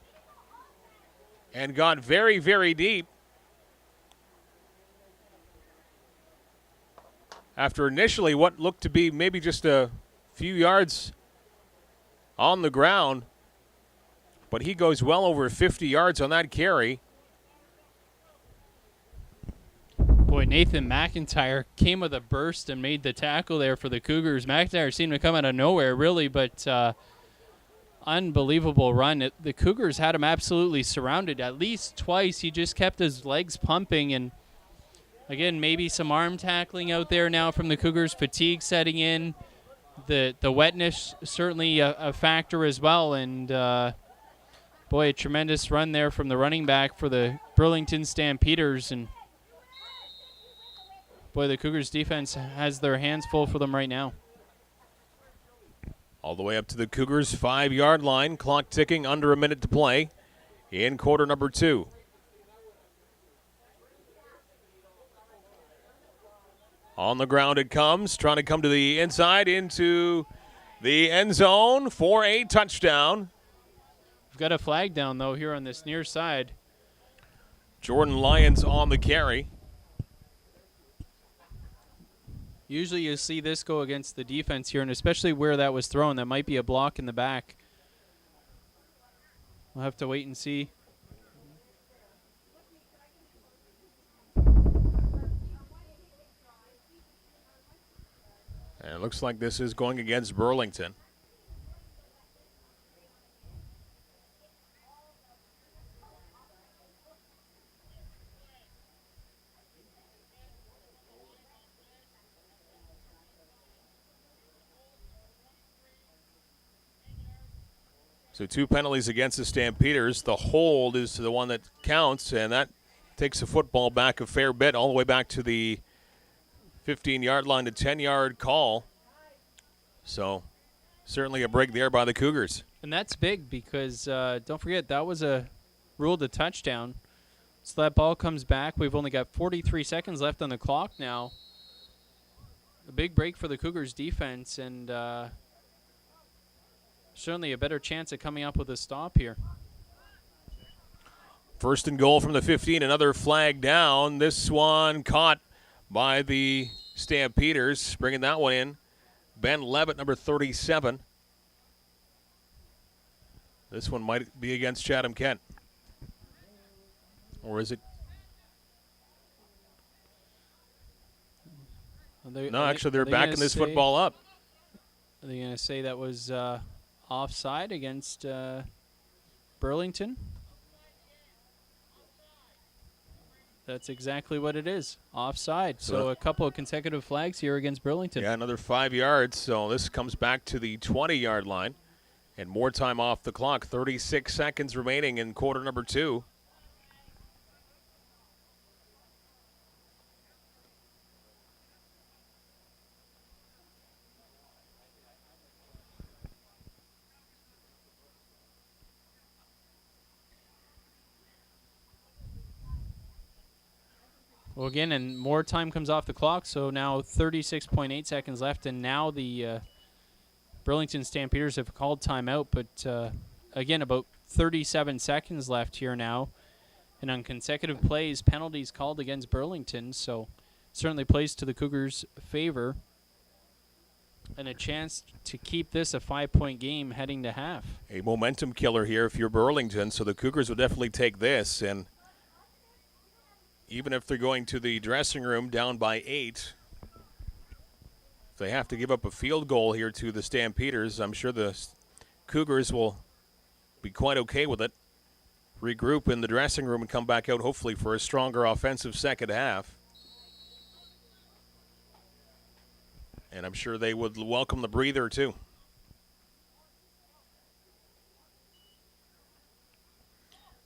S1: and got very, very deep. After initially what looked to be maybe just a few yards on the ground. But he goes well over 50 yards on that carry.
S2: Boy, Nathan McIntyre came with a burst and made the tackle there for the Cougars. McIntyre seemed to come out of nowhere, really, but unbelievable run. The Cougars had him absolutely surrounded at least twice. He just kept his legs pumping, and again, maybe some arm tackling out there now from the Cougars. Fatigue setting in. The wetness certainly a factor as well. And Boy, a tremendous run there from the running back for the Burlington Stampeders. And boy, the Cougars defense has their hands full for them right now.
S1: All the way up to the Cougars' 5-yard line. Clock ticking, under a minute to play in quarter number 2. On the ground it comes, trying to come to the inside into the end zone for a touchdown.
S2: We've got a flag down, though, here on this near side.
S1: Jordan Lyons on the carry.
S2: Usually you see this go against the defense here, and especially where that was thrown. That might be a block in the back. We'll have to wait and see.
S1: And it looks like this is going against Burlington. So 2 penalties against the Stampeders. The hold is the one that counts, and that takes the football back a fair bit, all the way back to the 15-yard line to 10-yard call. So certainly a break there by the Cougars.
S2: And that's big because don't forget that was ruled a touchdown. So that ball comes back. We've only got 43 seconds left on the clock now. A big break for the Cougars defense, and certainly a better chance of coming up with a stop here.
S1: First and goal from the 15, another flag down. This one caught by the Stampeders, bringing that one in. Ben Levitt, number 37. This one might be against Chatham-Kent. Or is it? No, actually, they're backing this football up.
S2: Are they going to say that was offside against Burlington? That's exactly what it is, offside. So a couple of consecutive flags here against Burlington.
S1: Yeah, another 5 yards. So this comes back to the 20-yard line. And more time off the clock, 36 seconds remaining in quarter number 2.
S2: Well, again, and more time comes off the clock, so now 36.8 seconds left, and now the Burlington Stampeders have called timeout, but again, about 37 seconds left here now, and on consecutive plays, penalties called against Burlington, so certainly plays to the Cougars' favor, and a chance to keep this a 5-point game heading to half.
S1: A momentum killer here if you're Burlington, so the Cougars will definitely take this, and even if they're going to the dressing room down by 8, if they have to give up a field goal here to the Stampeders, I'm sure the Cougars will be quite okay with it. Regroup in the dressing room and come back out hopefully for a stronger offensive second half. And I'm sure they would welcome the breather too.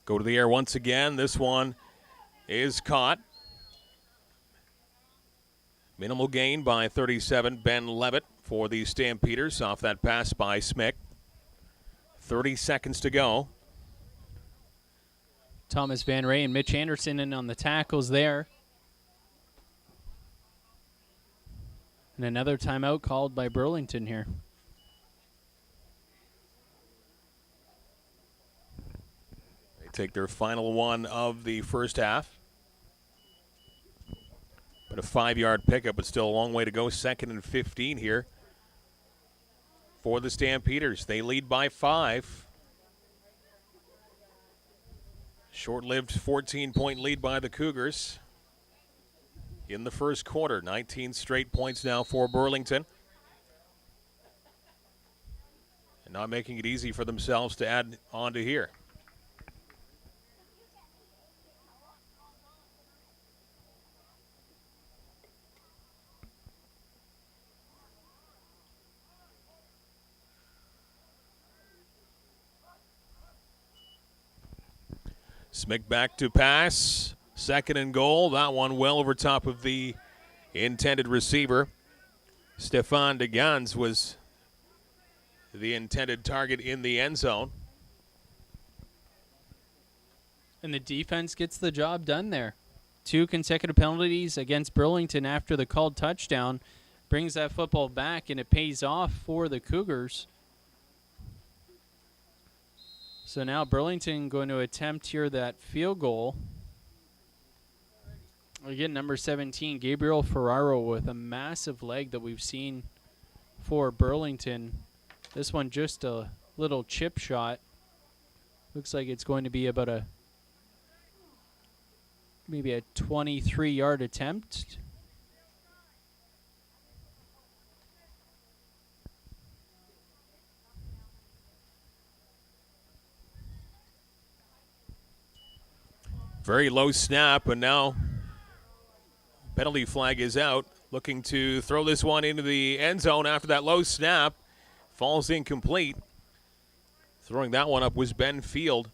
S1: Go to the air once again. This one is caught. Minimal gain by 37. Ben Levitt for the Stampeders off that pass by Smick. 30 seconds to go.
S2: Thomas Van Ray and Mitch Anderson in on the tackles there. And another timeout called by Burlington here.
S1: They take their final one of the first half. But a 5-yard pickup, but still a long way to go. 2nd and 15 here for the Stampeders. They lead by 5. Short-lived 14-point lead by the Cougars in the first quarter. 19 straight points now for Burlington. And not making it easy for themselves to add on to here. Smick back to pass. Second and goal. That one well over top of the intended receiver. Stefan DeGans was the intended target in the end zone.
S2: And the defense gets the job done there. 2 consecutive penalties against Burlington after the called touchdown brings that football back, and it pays off for the Cougars. So now Burlington going to attempt here that field goal. Again, number 17, Gabriel Ferraro, with a massive leg that we've seen for Burlington. This one just a little chip shot. Looks like it's going to be about maybe a 23-yard attempt.
S1: Very low snap, and now penalty flag is out. Looking to throw this one into the end zone after that low snap. Falls incomplete. Throwing that one up was Ben Field.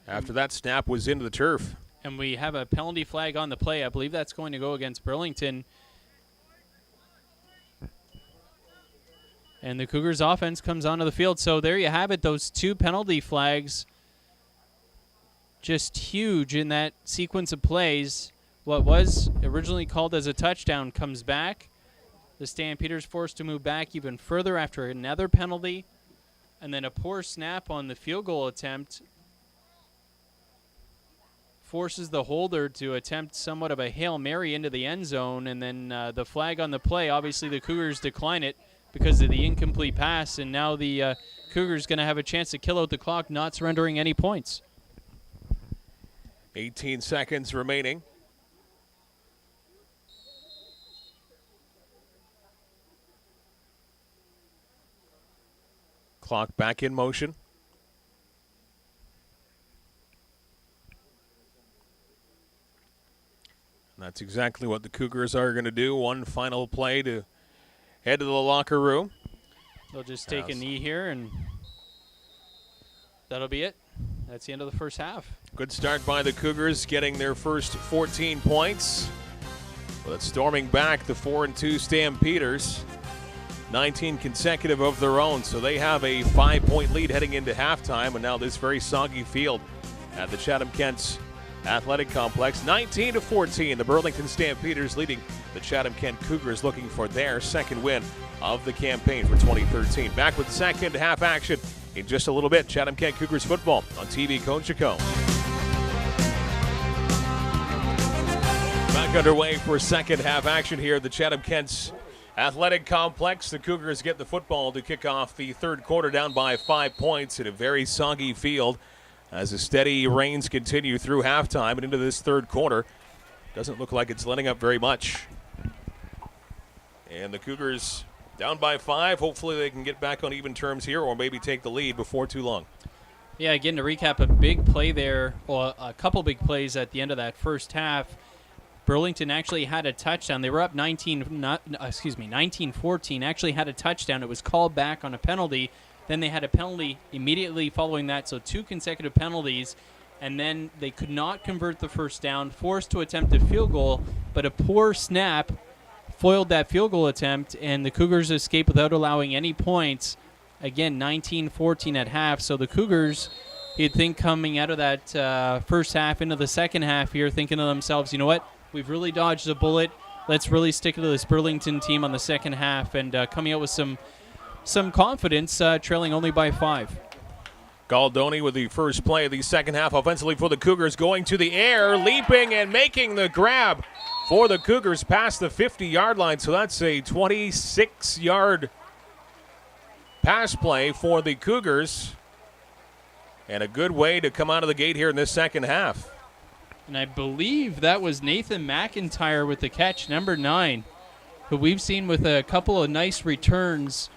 S1: After that snap was into the turf.
S2: And we have a penalty flag on the play. I believe that's going to go against Burlington. And the Cougars offense comes onto the field. So there you have it, those 2 penalty flags. Just huge in that sequence of plays. What was originally called as a touchdown comes back. The Stampeders forced to move back even further after another penalty. And then a poor snap on the field goal attempt forces the holder to attempt somewhat of a Hail Mary into the end zone. And then the flag on the play, obviously the Cougars decline it because of the incomplete pass. And now the Cougars going to have a chance to kill out the clock, not surrendering any points.
S1: 18 seconds remaining. Clock back in motion. And that's exactly what the Cougars are going to do. One final play to head to the locker room.
S2: They'll just take a knee here, and that'll be it. That's the end of the first half.
S1: Good start by the Cougars, getting their first 14 points. But storming back the 4-2 Stampeders. 19 consecutive of their own, so they have a 5-point lead heading into halftime, and now this very soggy field at the Chatham-Kent Athletic Complex. 19-14, the Burlington Stampeders leading the Chatham-Kent Cougars, looking for their second win of the campaign for 2013. Back with second half action in just a little bit. Chatham-Kent Cougars football on TV Cogeco. Back underway for second half action here at the Chatham-Kent Athletic Complex. The Cougars get the football to kick off the third quarter, down by 5 points in a very soggy field as the steady rains continue through halftime and into this third quarter. Doesn't look like it's letting up very much. And the Cougars down by 5. Hopefully they can get back on even terms here, or maybe take the lead before too long.
S2: Yeah, again, to recap, a big play there, or a couple big plays at the end of that first half. Burlington actually had a touchdown. They were up 19-14, actually had a touchdown. It was called back on a penalty. Then they had a penalty immediately following that, so 2 consecutive penalties. And then they could not convert the first down, forced to attempt a field goal, but a poor snap foiled that field goal attempt, and the Cougars escaped without allowing any points. Again, 19-14 at half, so the Cougars, you'd think coming out of that first half into the second half here, thinking to themselves, you know what? We've really dodged a bullet. Let's really stick to this Burlington team on the second half, and coming out with some confidence, trailing only by 5.
S1: Galdoni with the first play of the second half offensively for the Cougars, going to the air, leaping and making the grab for the Cougars past the 50-yard line. So that's a 26-yard pass play for the Cougars, and a good way to come out of the gate here in this second half.
S2: And I believe that was Nathan McIntyre with the catch, number 9, who we've seen with a couple of nice returns,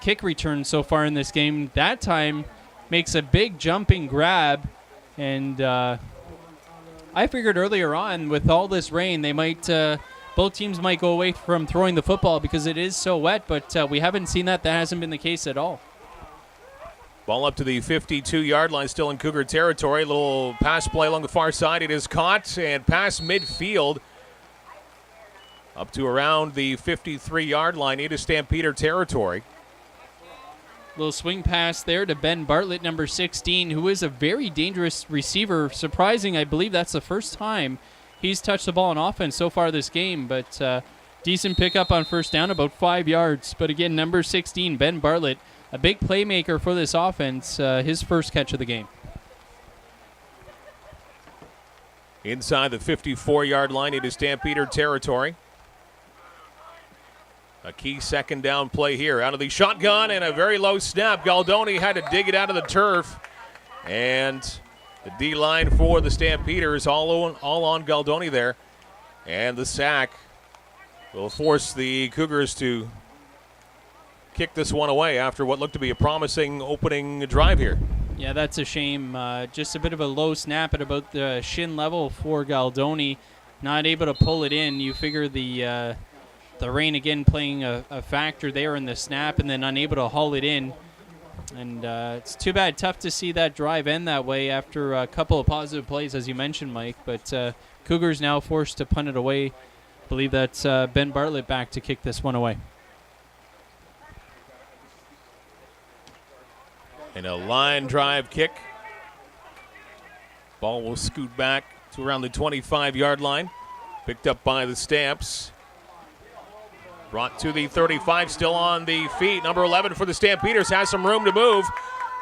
S2: kick returns so far in this game. That time makes a big jumping grab, and I figured earlier on with all this rain, they might both teams might go away from throwing the football because it is so wet, but we haven't seen that. That hasn't been the case at all.
S1: Ball up to the 52-yard line, still in Cougar territory. Little pass play along the far side. It is caught and past midfield up to around the 53-yard line into Stampeder territory.
S2: Little swing pass there to Ben Bartlett, number 16, who is a very dangerous receiver. Surprising, I believe that's the first time he's touched the ball on offense so far this game, but decent pickup on first down, about 5 yards. But again, number 16, Ben Bartlett, a big playmaker for this offense, his first catch of the game.
S1: Inside the 54-yard line into Stampeder territory. A key second down play here. Out of the shotgun and a very low snap. Galdoni had to dig it out of the turf. And the D-line for the Stampeders all on Galdoni there. And the sack will force the Cougars to kick this one away after what looked to be a promising opening drive here.
S2: Yeah, that's a shame. Just a bit of a low snap at about the shin level for Galdoni. Not able to pull it in. You figure the rain again playing a factor there in the snap, and then unable to haul it in. And it's too bad. Tough to see that drive end that way after a couple of positive plays, as you mentioned, Mike. But Cougars now forced to punt it away. I believe that's Ben Bartlett back to kick this one away.
S1: And a line drive kick. Ball will scoot back to around the 25-yard line. Picked up by the Stamps. Brought to the 35, still on the feet. Number 11 for the Stampeders has some room to move.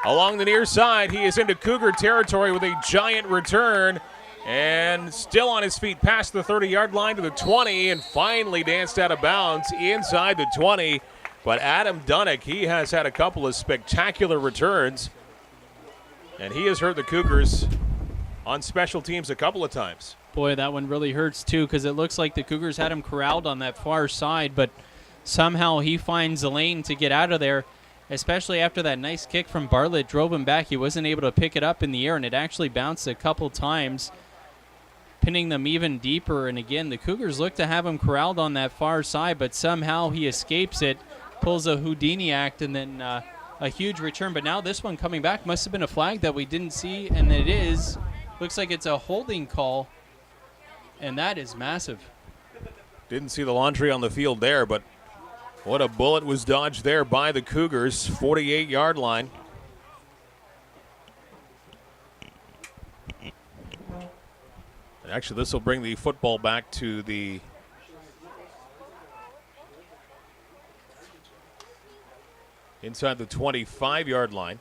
S1: Along the near side, he is into Cougar territory with a giant return. And still on his feet past the 30-yard line to the 20 and finally danced out of bounds inside the 20. But Adam Dunnick, he has had a couple of spectacular returns. And he has hurt the Cougars on special teams a couple of times.
S2: Boy, that one really hurts, too, because it looks like the Cougars had him corralled on that far side, but somehow he finds a lane to get out of there, especially after that nice kick from Bartlett drove him back. He wasn't able to pick it up in the air, and it actually bounced a couple times, pinning them even deeper. And again, the Cougars look to have him corralled on that far side, but somehow he escapes it, pulls a Houdini act, and then a huge return. But now this one coming back must have been a flag that we didn't see, and it is. Looks like it's a holding call. And that is massive.
S1: Didn't see the laundry on the field there, but what a bullet was dodged there by the Cougars, 48-yard line. And actually, this will bring the football back to the inside the 25-yard line.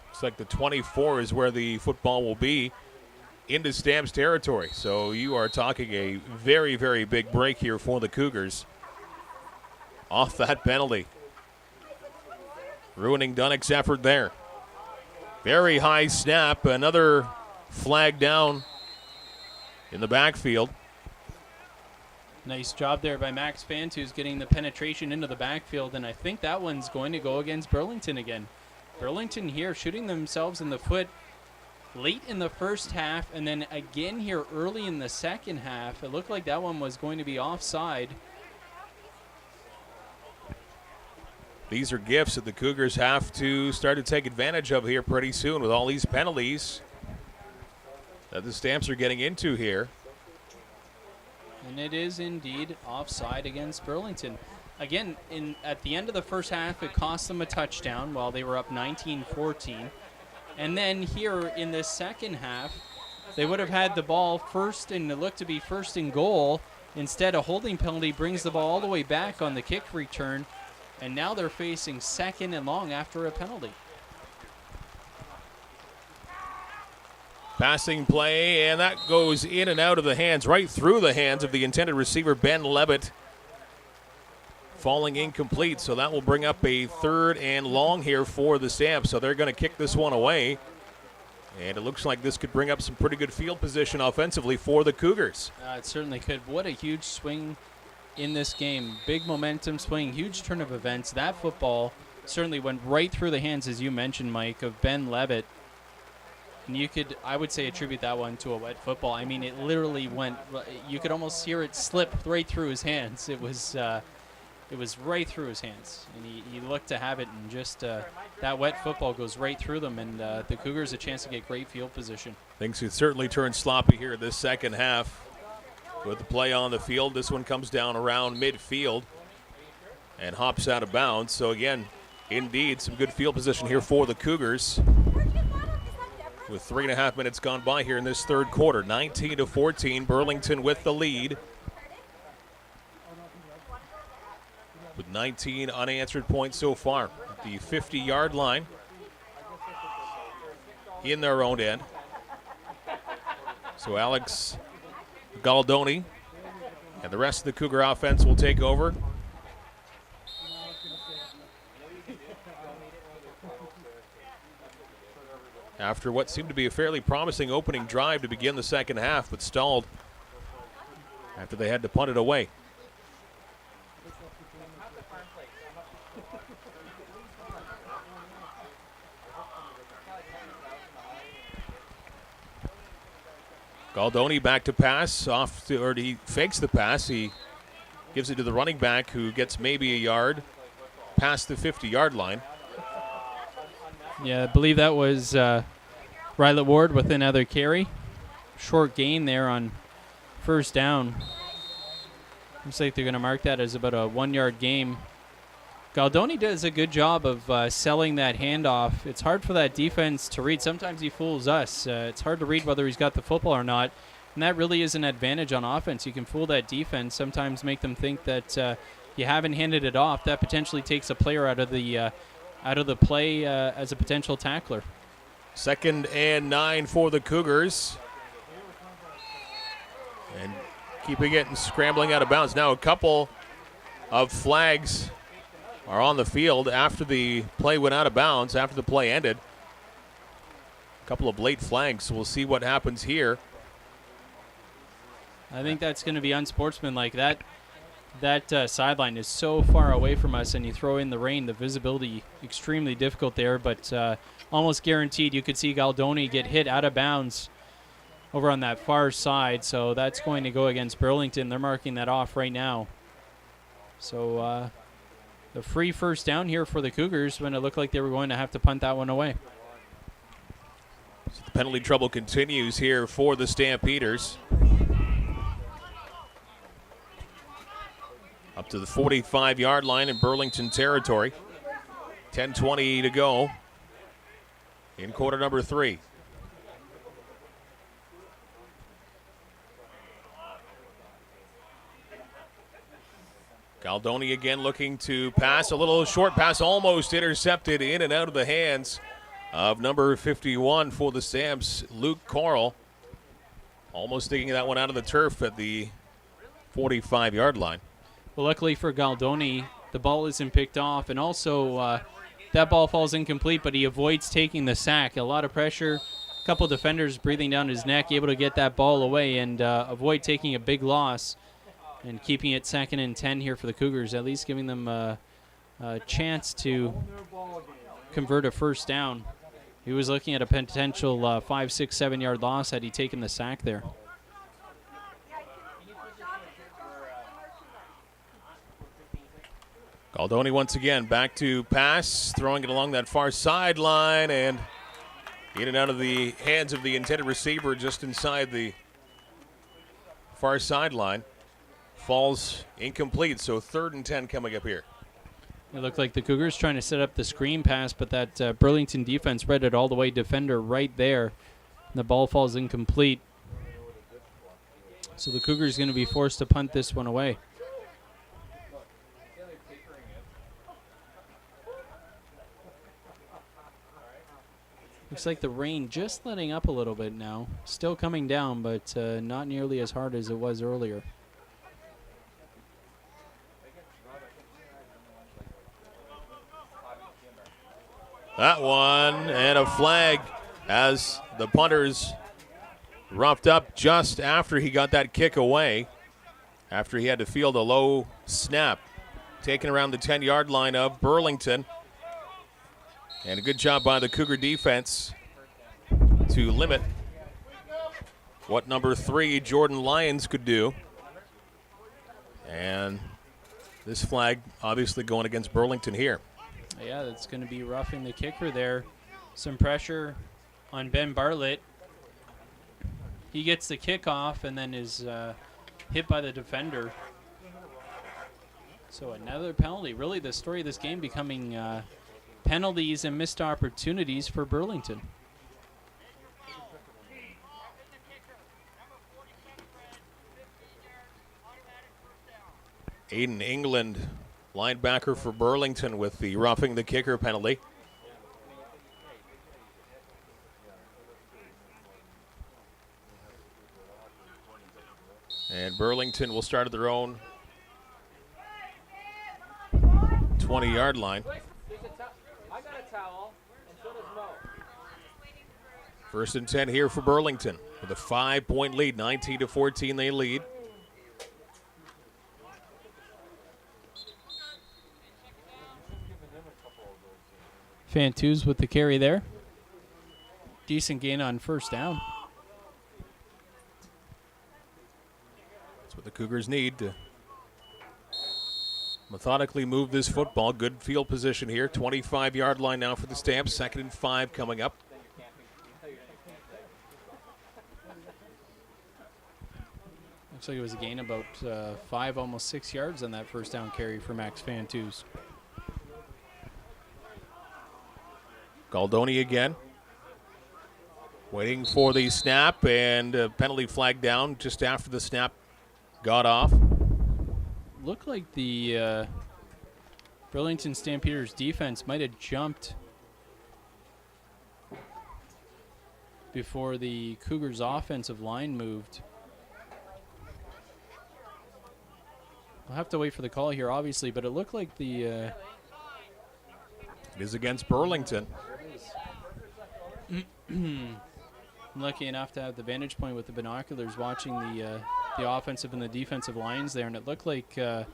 S1: Looks like the 24 is where the football will be. Into Stamps territory. So you are talking a very, very big break here for the Cougars off that penalty. Ruining Dunnick's effort there. Very high snap. Another flag down in the backfield.
S2: Nice job there by Max Fant, who's getting the penetration into the backfield, and I think that one's going to go against Burlington again. Burlington here shooting themselves in the foot late in the first half, and then again here early in the second half. It looked like that one was going to be offside.
S1: These are gifts that the Cougars have to start to take advantage of here pretty soon with all these penalties that the Stamps are getting into here.
S2: And it is indeed offside against Burlington. Again, at the end of the first half, it cost them a touchdown while they were up 19-14. And then here in the second half, they would have had the ball first, and it looked to be first and goal. Instead, a holding penalty brings the ball all the way back on the kick return, and now they're facing second and long after a penalty.
S1: Passing play, and that goes in and out of the hands, right through the hands of the intended receiver, Ben Levitt. Falling incomplete, so that will bring up a third and long here for the Stamps. So they're going to kick this one away. And it looks like this could bring up some pretty good field position offensively for the Cougars.
S2: It certainly could. What a huge swing in this game. Big momentum swing, huge turn of events. That football certainly went right through the hands, as you mentioned, Mike, of Ben Levitt. And you could, I would say, attribute that one to a wet football. I mean, it literally went, you could almost hear it slip right through his hands. It was it was right through his hands, and he looked to have it, and just that wet football goes right through them, and the Cougars a chance to get great field position.
S1: Things could certainly turn sloppy here this second half with the play on the field. This one comes down around midfield and hops out of bounds. So again, indeed, some good field position here for the Cougars. With 3.5 minutes gone by here in this third quarter, 19-14, Burlington with the lead. With 19 unanswered points so far at the 50-yard line in their own end. So Alex Galdoni and the rest of the Cougar offense will take over. After what seemed to be a fairly promising opening drive to begin the second half, but stalled after they had to punt it away. Galdoni back to pass, he fakes the pass. He gives it to the running back, who gets maybe a yard past the 50-yard line.
S2: Yeah, I believe that was Rylet Ward with another carry. Short gain there on first down. Looks like they're going to mark that as about a 1-yard gain. Galdoni does a good job of selling that handoff. It's hard for that defense to read. Sometimes he fools us. It's hard to read whether he's got the football or not, and that really is an advantage on offense. You can fool that defense, sometimes make them think that you haven't handed it off. That potentially takes a player out of the play as a potential tackler.
S1: 2nd and 9 for the Cougars. And keeping it and scrambling out of bounds. Now a couple of flags are on the field after the play went out of bounds, after the play ended. A couple of late flags, so we'll see what happens here.
S2: I think that's going to be unsportsmanlike. That sideline is so far away from us, and you throw in the rain, the visibility extremely difficult there, but almost guaranteed you could see Galdoni get hit out of bounds over on that far side, so that's going to go against Burlington. They're marking that off right now. So the free first down here for the Cougars when it looked like they were going to have to punt that one away.
S1: So the penalty trouble continues here for the Stampeders. Up to the 45-yard line in Burlington territory. 10:20 to go in quarter number 3. Galdoni again looking to pass. A little short pass almost intercepted in and out of the hands of number 51 for the Stamps, Luke Corral. Almost digging that one out of the turf at the 45-yard line.
S2: Well, luckily for Galdoni, the ball isn't picked off, and also that ball falls incomplete, but he avoids taking the sack. A lot of pressure, a couple defenders breathing down his neck, able to get that ball away and avoid taking a big loss and keeping it 2nd and 10 here for the Cougars, at least giving them a chance to convert a first down. He was looking at a potential 5, 6, 7-yard loss had he taken the sack there.
S1: Galdoni once again back to pass, throwing it along that far sideline and in and out of the hands of the intended receiver just inside the far sideline. Falls incomplete, so 3rd and 10 coming up here.
S2: It looked like the Cougars trying to set up the screen pass, but that Burlington defense read it all the way, defender right there. The ball falls incomplete. So the Cougars going to be forced to punt this one away. Looks like the rain just letting up a little bit now. Still coming down, but not nearly as hard as it was earlier.
S1: That one, and a flag as the punters roughed up just after he got that kick away, after he had to field a low snap, taken around the 10-yard line of Burlington. And a good job by the Cougar defense to limit what number 3, Jordan Lyons, could do. And This flag obviously going against Burlington here.
S2: Yeah, that's going to be roughing the kicker there. Some pressure on Ben Bartlett. He gets the kickoff and then is hit by the defender. So another penalty. Really the story of this game becoming penalties and missed opportunities for Burlington.
S1: Aiden England, linebacker for Burlington, with the roughing the kicker penalty. And Burlington will start at their own 20-yard line. First and 10 here for Burlington with a 5-point lead, 19-14 they lead.
S2: Fantus with the carry there. Decent gain on first down.
S1: That's what the Cougars need to methodically move this football. Good field position here. 25-yard line now for the Stamps. 2nd and 5 coming up.
S2: Looks like it was a gain about 5, almost 6 yards on that first down carry for Max Fantus.
S1: Galdoni again. Waiting for the snap, and a penalty flag down just after the snap got off.
S2: Looked like the Burlington Stampeders defense might have jumped before the Cougars offensive line moved. I'll have to wait for the call here, obviously, but it looked like the...
S1: It is against Burlington.
S2: I'm lucky enough to have the vantage point with the binoculars watching the offensive and the defensive lines there, and it looked like the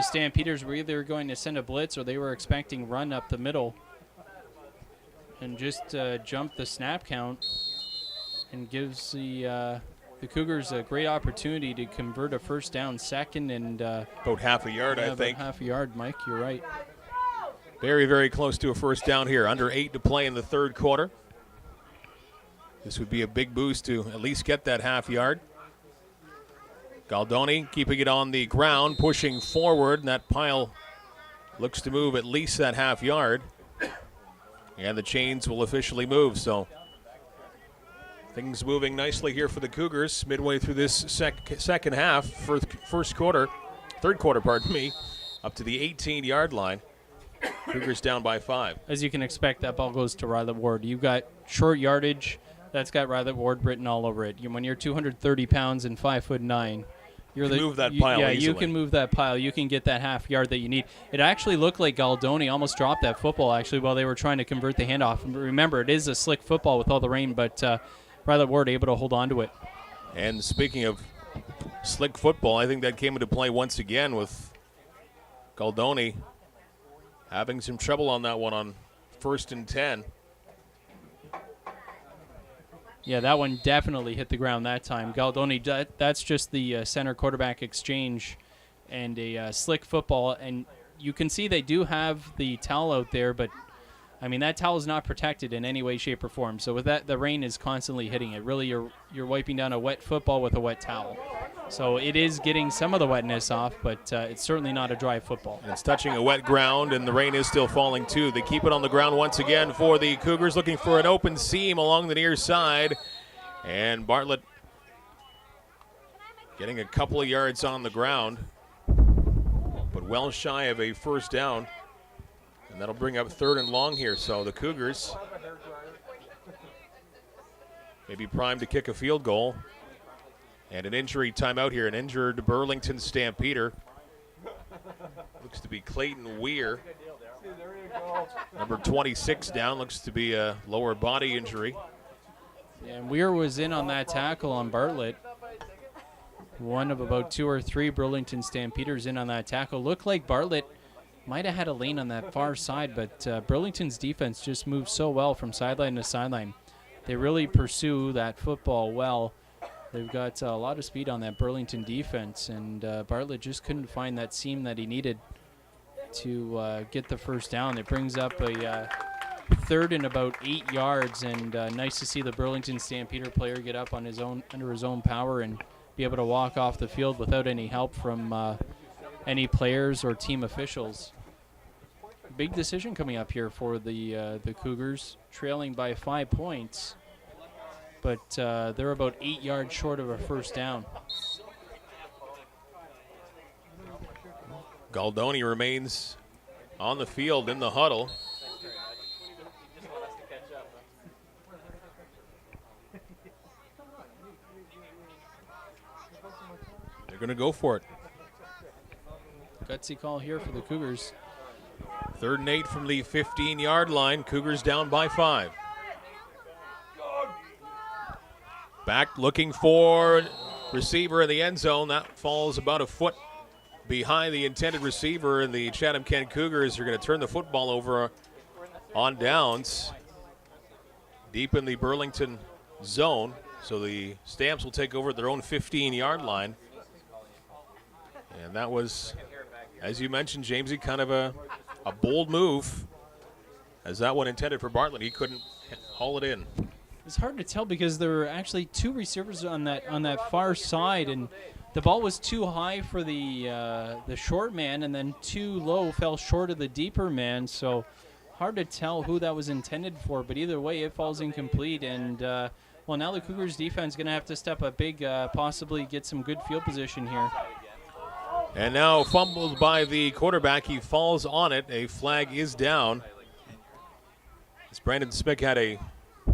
S2: Stampeders were either going to send a blitz or they were expecting run up the middle and just jump the snap count, and gives the Cougars a great opportunity to convert a first down, 2nd and
S1: about half a yard, I think.
S2: About half a yard, Mike, you're right.
S1: Very, very close to a first down here. Under 8 to play in the third quarter. This would be a big boost to at least get that half yard. Galdoni keeping it on the ground, pushing forward, and that pile looks to move at least that half yard. And the chains will officially move, so things moving nicely here for the Cougars midway through this second half, third quarter, pardon me, up to the 18-yard line. Cougars down by 5.
S2: As you can expect, that ball goes to Ryland Ward. You've got short yardage. That's got Ryland Ward written all over it. When you're 230 pounds and 5'9",
S1: you can move that pile easily.
S2: You can move that pile. You can get that half yard that you need. It actually looked like Galdoni almost dropped that football, actually, while they were trying to convert the handoff. Remember, it is a slick football with all the rain, but Ryland Ward able to hold on to it.
S1: And speaking of slick football, I think that came into play once again with Galdoni having some trouble on that one on 1st and 10.
S2: Yeah, that one definitely hit the ground that time. Galdoni, that's just the center quarterback exchange and a slick football. And you can see they do have the towel out there, but, I mean, that towel is not protected in any way, shape, or form. So with that, the rain is constantly hitting it. Really, you're wiping down a wet football with a wet towel. So it is getting some of the wetness off, but it's certainly not a dry football.
S1: And it's touching a wet ground, and the rain is still falling, too. They keep it on the ground once again for the Cougars, looking for an open seam along the near side. And Bartlett getting a couple of yards on the ground, but well shy of a first down. And that'll bring up 3rd and long here. So the Cougars may be primed to kick a field goal. And an injury timeout here, an injured Burlington Stampeder. Looks to be Clayton Weir. Number 26 down, looks to be a lower body injury.
S2: Yeah, and Weir was in on that tackle on Bartlett. One of about 2 or 3 Burlington Stampeders in on that tackle. Looked like Bartlett might have had a lane on that far side, but Burlington's defense just moves so well from sideline to sideline. They really pursue that football well. They've got a lot of speed on that Burlington defense, and Bartlett just couldn't find that seam that he needed to get the first down. It brings up a third and about 8 yards, and nice to see the Burlington Stampeder player get up on his own, under his own power, and be able to walk off the field without any help from any players or team officials. Big decision coming up here for the Cougars, trailing by 5 points, but they're about 8 yards short of a first down.
S1: Galdoni remains on the field in the huddle. They're going to go for it.
S2: Gutsy call here for the Cougars.
S1: 3rd and 8 from the 15-yard line. Cougars down by 5. Back looking for receiver in the end zone. That falls about a foot behind the intended receiver, and the Chatham-Kent Cougars are going to turn the football over on downs deep in the Burlington zone. So the Stamps will take over at their own 15-yard line. And that was, as you mentioned, Jamesy, kind of a bold move, as that one intended for Bartlett. He couldn't haul it in.
S2: It's hard to tell because there were actually 2 receivers on that far side, and the ball was too high for the short man, and then too low, fell short of the deeper man. So hard to tell who that was intended for, but either way, it falls incomplete. And well, now the Cougars defense is going to have to step up big, possibly get some good field position here.
S1: And now fumbled by the quarterback. He falls on it. A flag is down, as Brandon Smick had a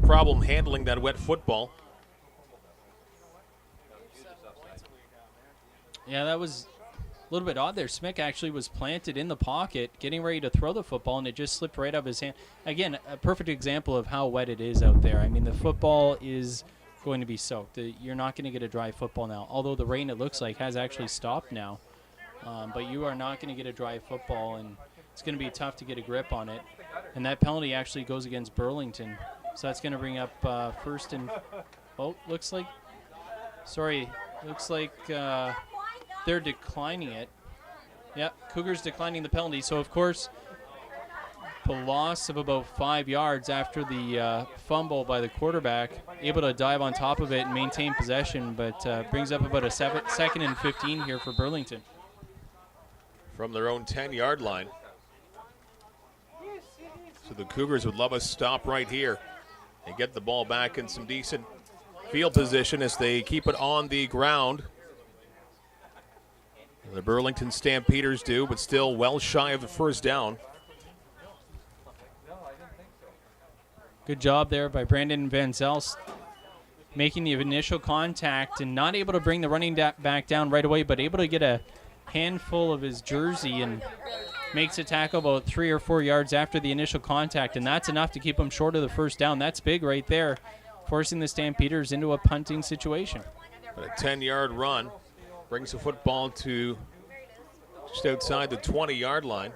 S1: problem handling that wet football.
S2: Yeah, that was a little bit odd there. Smick actually was planted in the pocket, getting ready to throw the football, and it just slipped right out of his hand. Again, a perfect example of how wet it is out there. I mean, the football is going to be soaked. You're not going to get a dry football now, although the rain, it looks like, has actually stopped now. But you are not going to get a dry football, and it's going to be tough to get a grip on it. And that penalty actually goes against Burlington. So that's going to bring up first and, looks like they're declining it. Yep, Cougars declining the penalty. So, of course, the loss of about 5 yards after the fumble by the quarterback, able to dive on top of it and maintain possession, but brings up about a 2nd and 15 here for Burlington.
S1: From their own 10-yard line. So the Cougars would love a stop right here and get the ball back in some decent field position as they keep it on the ground. The Burlington Stampeders do, but still well shy of the first down.
S2: Good job there by Brandon Van Zelst, making the initial contact and not able to bring the running back down right away, but able to get a handful of his jersey and makes a tackle about 3 or 4 yards after the initial contact, and that's enough to keep him short of the first down. That's big right there, forcing the Stampeders into a punting situation.
S1: But a 10-yard run brings the football to just outside the 20-yard line.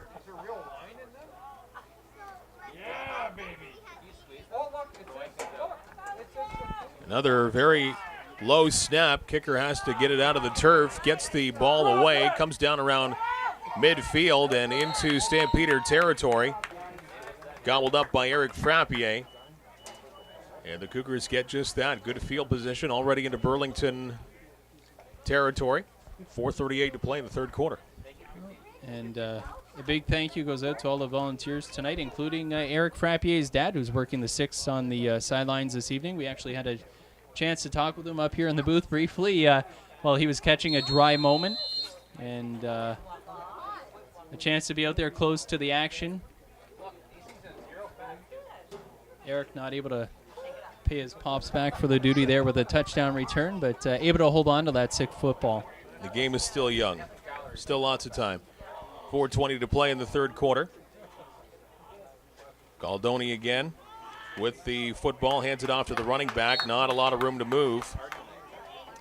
S1: Another very low snap. Kicker has to get it out of the turf, gets the ball away, comes down around midfield and into Stampeder territory. Gobbled up by Eric Frappier. And the Cougars get just that. Good field position already into Burlington territory. 4:38 to play in the third quarter.
S2: And a big thank you goes out to all the volunteers tonight, including Eric Frappier's dad, who's working the 6 on the sidelines this evening. We actually had a chance to talk with him up here in the booth briefly while he was catching a dry moment. And a chance to be out there close to the action. Eric not able to pay his pops back for the duty there with a touchdown return, but able to hold on to that sick football.
S1: The game is still young. Still lots of time. 4:20 to play in the third quarter. Galdoni again with the football, hands it off to the running back. Not a lot of room to move.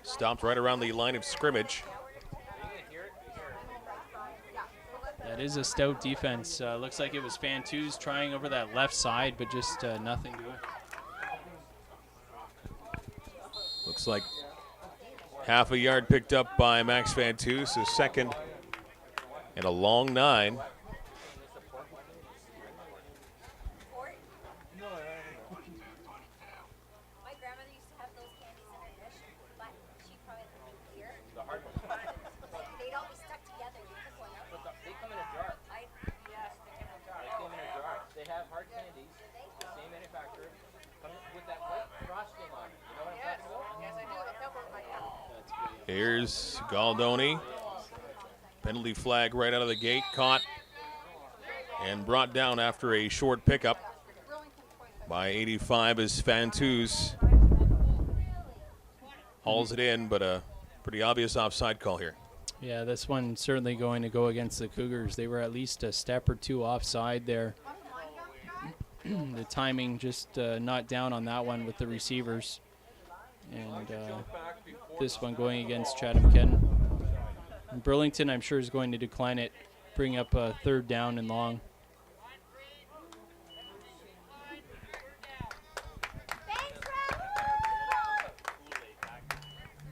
S1: Stopped right around the line of scrimmage.
S2: That is a stout defense. Looks like it was Fantus trying over that left side, but just nothing to it.
S1: Looks like Half a yard picked up by Max Vantus, a second and a long 9. Here's Galdoni. Penalty flag right out of the gate. Caught and brought down after a short pickup by 85 as Fantus hauls it in, but a pretty obvious offside call here.
S2: Yeah, this one certainly going to go against the Cougars. They were at least a step or two offside there. The timing just not down on that one with the receivers. And this one going against Chatham-Kent. Burlington, I'm sure, is going to decline it, bring up a 3rd down and long.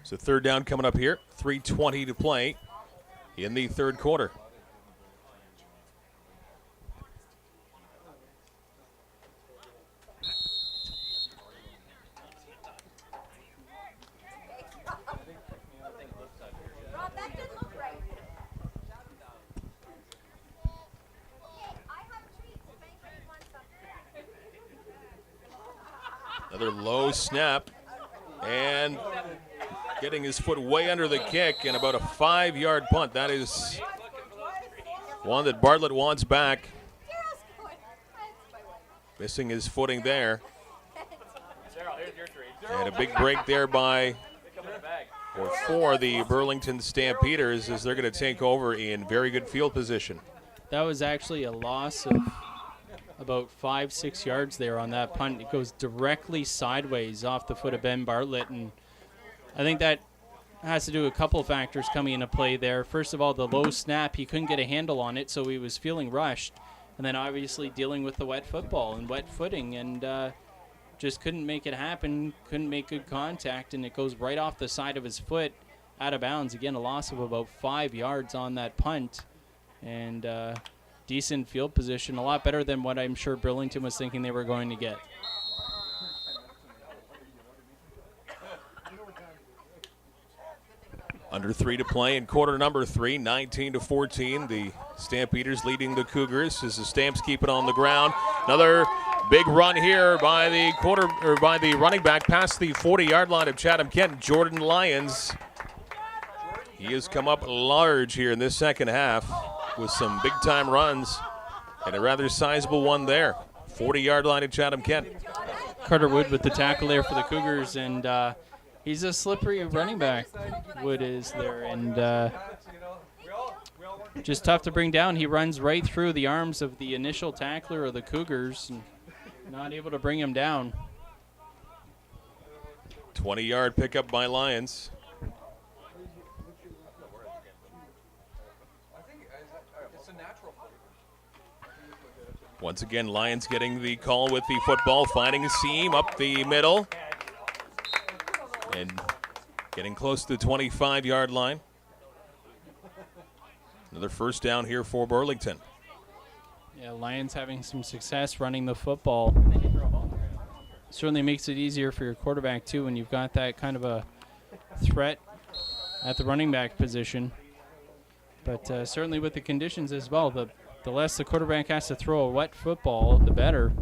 S1: So 3rd down coming up here. 3:20 to play in the 3rd quarter. Another low snap, and getting his foot way under the kick, and about a 5-yard punt. That is one that Bartlett wants back. Missing his footing there. And a big break there by, or for the Burlington Stampeders, as they're going to take over in very good field position.
S2: That was actually a loss of about 5-6 yards there on that punt. It goes directly sideways off the foot of Ben Bartlett, and I think that has to do with a couple of factors coming into play there. First of all, the low snap, he couldn't get a handle on it, so he was feeling rushed, and then obviously dealing with the wet football and wet footing, and just couldn't make it happen, couldn't make good contact, and it goes right off the side of his foot out of bounds. Again, a loss of about 5 yards on that punt, and decent field position, a lot better than what I'm sure Burlington was thinking they were going to get.
S1: Under 3 to play in quarter number 3, 19-14. The Stampeders leading the Cougars as the Stamps keep it on the ground. Another big run here by the running back past the 40-yard line of Chatham-Kent, Jordan Lyons. He has come up large here in this second half with some big-time runs and a rather sizable one there. 40-yard line at Chatham-Kent.
S2: Carter Wood with the tackle there for the Cougars, and he's a slippery running back, Wood is there, and just tough to bring down. He runs right through the arms of the initial tackler of the Cougars, and not able to bring him down.
S1: 20-yard pickup by Lyons. Once again, Lyons getting the call with the football, finding a seam up the middle, and getting close to the 25-yard line. Another first down here for Burlington.
S2: Yeah, Lyons having some success running the football. Certainly makes it easier for your quarterback, too, when you've got that kind of a threat at the running back position. But certainly with the conditions as well, the less the quarterback has to throw a wet football, the better.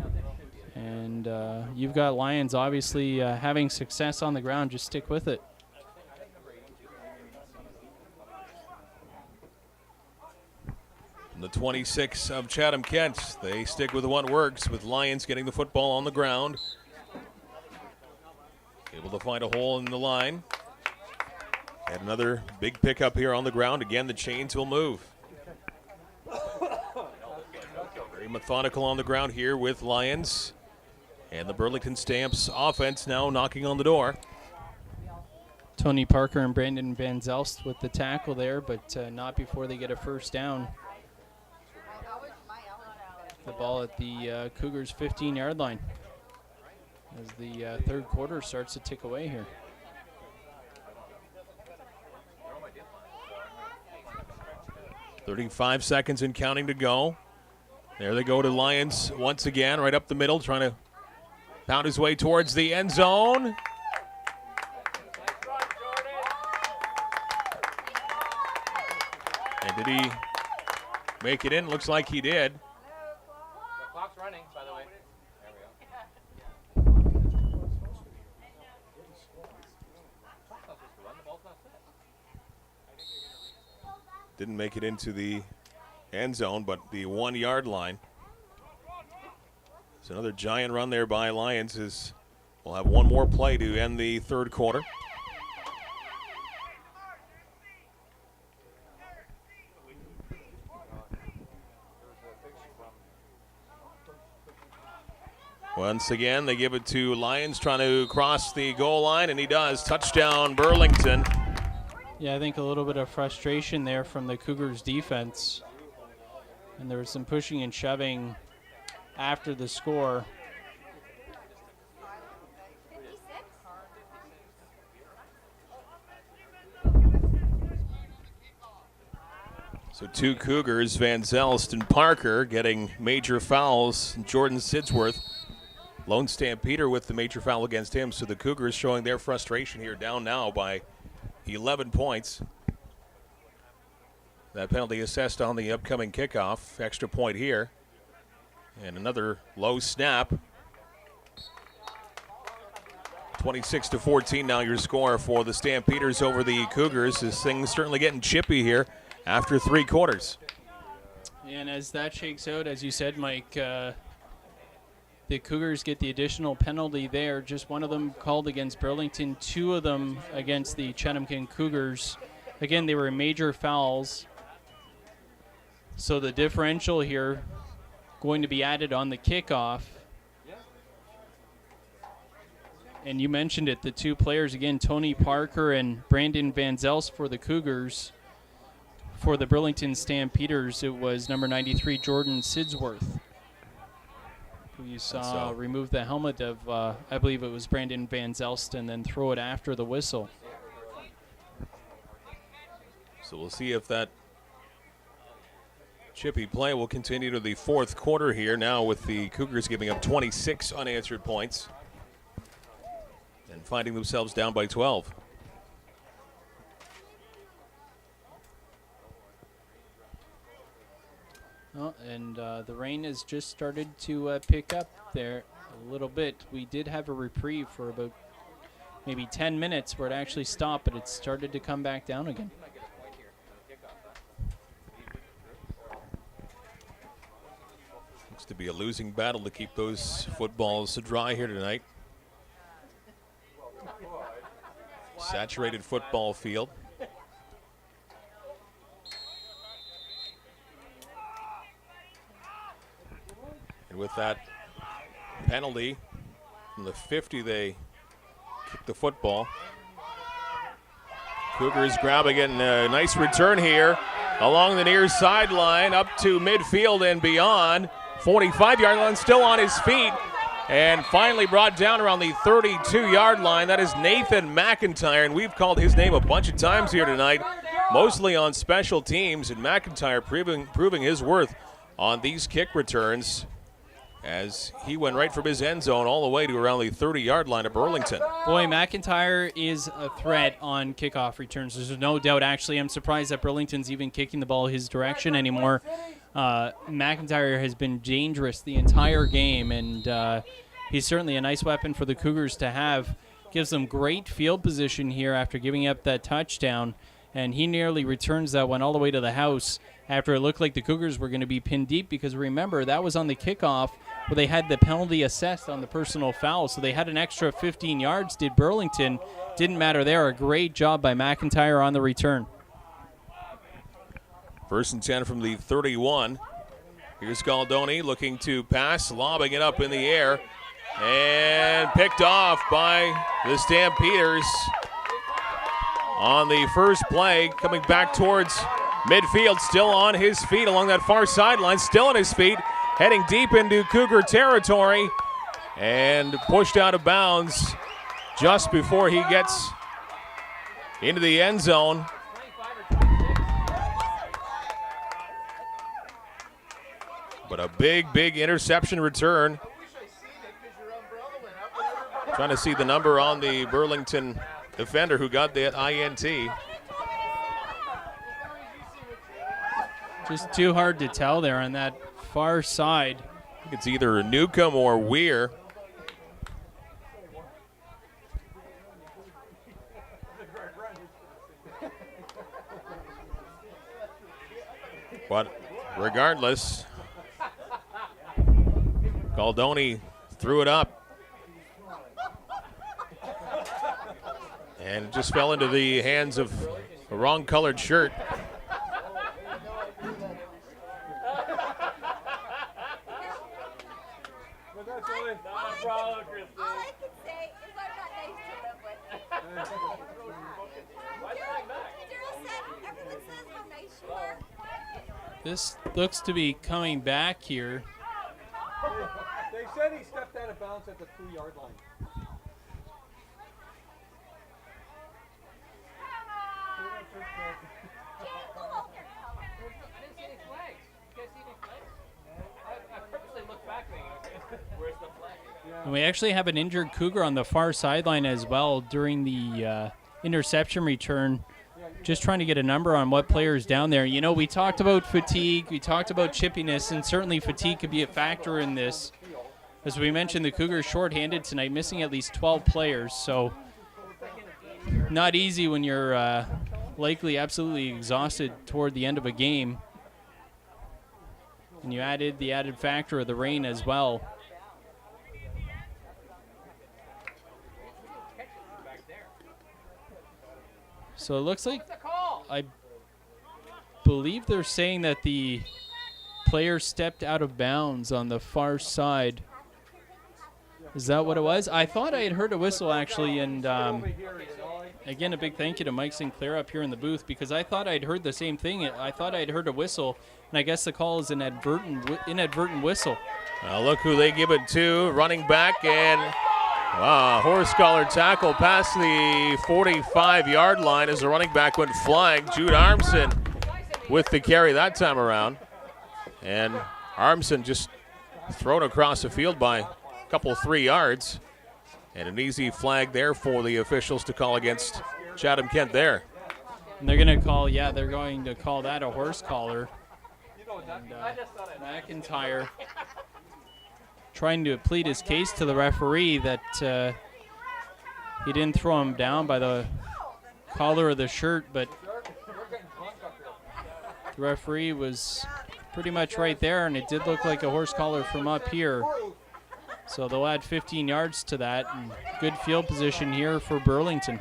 S2: And you've got Lyons obviously having success on the ground. Just stick with it.
S1: The 26 of Chatham-Kent, they stick with what works, with Lyons getting the football on the ground. Able to find a hole in the line. And another big pickup here on the ground. Again, the chains will move. Very methodical on the ground here with Lyons. And the Burlington Stamps offense now knocking on the door.
S2: Tony Parker and Brandon Van Zelst with the tackle there, but not before they get a first down. The ball at the Cougars' 15-yard line as the third quarter starts to tick away here.
S1: 35 seconds and counting to go. There they go to Lions once again, right up the middle, trying to pound his way towards the end zone. And did he make it in? Looks like he did.
S3: The clock's running, by the way.
S1: Didn't make it into the end zone, but the 1 yard line. It's another giant run there by Lions. We'll have one more play to end the third quarter. Once again, they give it to Lions, trying to cross the goal line, and he does. Touchdown, Burlington.
S2: Yeah, I think a little bit of frustration there from the Cougars defense. And there was some pushing and shoving after the score.
S1: So 2 Cougars, Van Zelst and Parker, getting major fouls. Jordan Sidsworth, lone Stampeder, with the major foul against him. So the Cougars showing their frustration here, down now by 11 points. That penalty assessed on the upcoming kickoff. Extra point here. And another low snap. 26-14 now your score for the Stampeders over the Cougars. This thing's certainly getting chippy here after 3 quarters.
S2: And as that shakes out, as you said, Mike, the Cougars get the additional penalty there. Just one of them called against Burlington, 2 of them against the Chatham-Kent Cougars. Again, they were major fouls. So the differential here going to be added on the kickoff. And you mentioned it, the 2 players, again, Tony Parker and Brandon Van Zelst for the Cougars. For the Burlington Stampeders, it was number 93, Jordan Sidsworth, who you saw remove the helmet of, I believe it was Brandon Van Zelst, and then throw it after the whistle.
S1: So we'll see if that chippy play will continue to the fourth quarter here, now with the Cougars giving up 26 unanswered points and finding themselves down by 12.
S2: Oh, and the rain has just started to pick up there a little bit. We did have a reprieve for about maybe 10 minutes where it actually stopped, but it started to come back down again.
S1: Looks to be a losing battle to keep those footballs dry here tonight. Saturated football field. And with that penalty from the 50, they kick the football. Cougars grabbing it, and a nice return here along the near sideline up to midfield and beyond. 45-yard line, still on his feet, and finally brought down around the 32-yard line. That is Nathan McIntyre, and we've called his name a bunch of times here tonight, mostly on special teams, and McIntyre proving his worth on these kick returns, as he went right from his end zone all the way to around the 30-yard line of Burlington.
S2: Boy, McIntyre is a threat on kickoff returns. There's no doubt, actually. I'm surprised that Burlington's even kicking the ball his direction anymore. McIntyre has been dangerous the entire game, and he's certainly a nice weapon for the Cougars to have. Gives them great field position here after giving up that touchdown, and he nearly returns that one all the way to the house after it looked like the Cougars were going to be pinned deep, because remember, that was on the kickoff where they had the penalty assessed on the personal foul, so they had an extra 15 yards, did Burlington. Didn't matter there. A great job by McIntyre on the return.
S1: 1st and 10 from the 31. Here's Galdoni looking to pass, lobbing it up in the air, and picked off by the Stampeders on the first play, coming back towards midfield, still on his feet along that far sideline, still on his feet, heading deep into Cougar territory, and pushed out of bounds just before he gets into the end zone. But a big, big interception return. Trying to see the number on the Burlington defender who got that INT.
S2: Just too hard to tell there on that far side.
S1: I think it's either Newcomb or Weir. But regardless, Galdoni threw it up. And it just fell into the hands of a wrong colored shirt.
S4: All I can say is I'm not nice to live with. Daryl said, everyone says how nice you are.
S2: This looks to be coming back here.
S5: They said he stepped out of bounds at the 3-yard line.
S2: And we actually have an injured Cougar on the far sideline as well during the interception return. Just trying to get a number on what player's down there. You know, we talked about fatigue, we talked about chippiness, and certainly fatigue could be a factor in this. As we mentioned, the Cougars shorthanded tonight, missing at least 12 players, so not easy when you're likely absolutely exhausted toward the end of a game. And you added the added factor of the rain as well. So it looks like, I believe they're saying that the player stepped out of bounds on the far side. Is that what it was? I thought I had heard a whistle actually, and again, a big thank you to Mike Sinclair up here in the booth, because I thought I'd heard the same thing. I thought I'd heard a whistle, and I guess the call is an inadvertent whistle.
S1: Look who they give it to, running back, and wow, horse collar tackle past the 45-yard line as the running back went flying. Jude Armson with the carry that time around. And Armson just thrown across the field by a couple 3 yards. And an easy flag there for the officials to call against Chatham-Kent there.
S2: And they're going to call that a horse collar. And McIntyre trying to plead his case to the referee that he didn't throw him down by the collar of the shirt, but the referee was pretty much right there, and it did look like a horse collar from up here. So they'll add 15 yards to that, and good field position here for Burlington.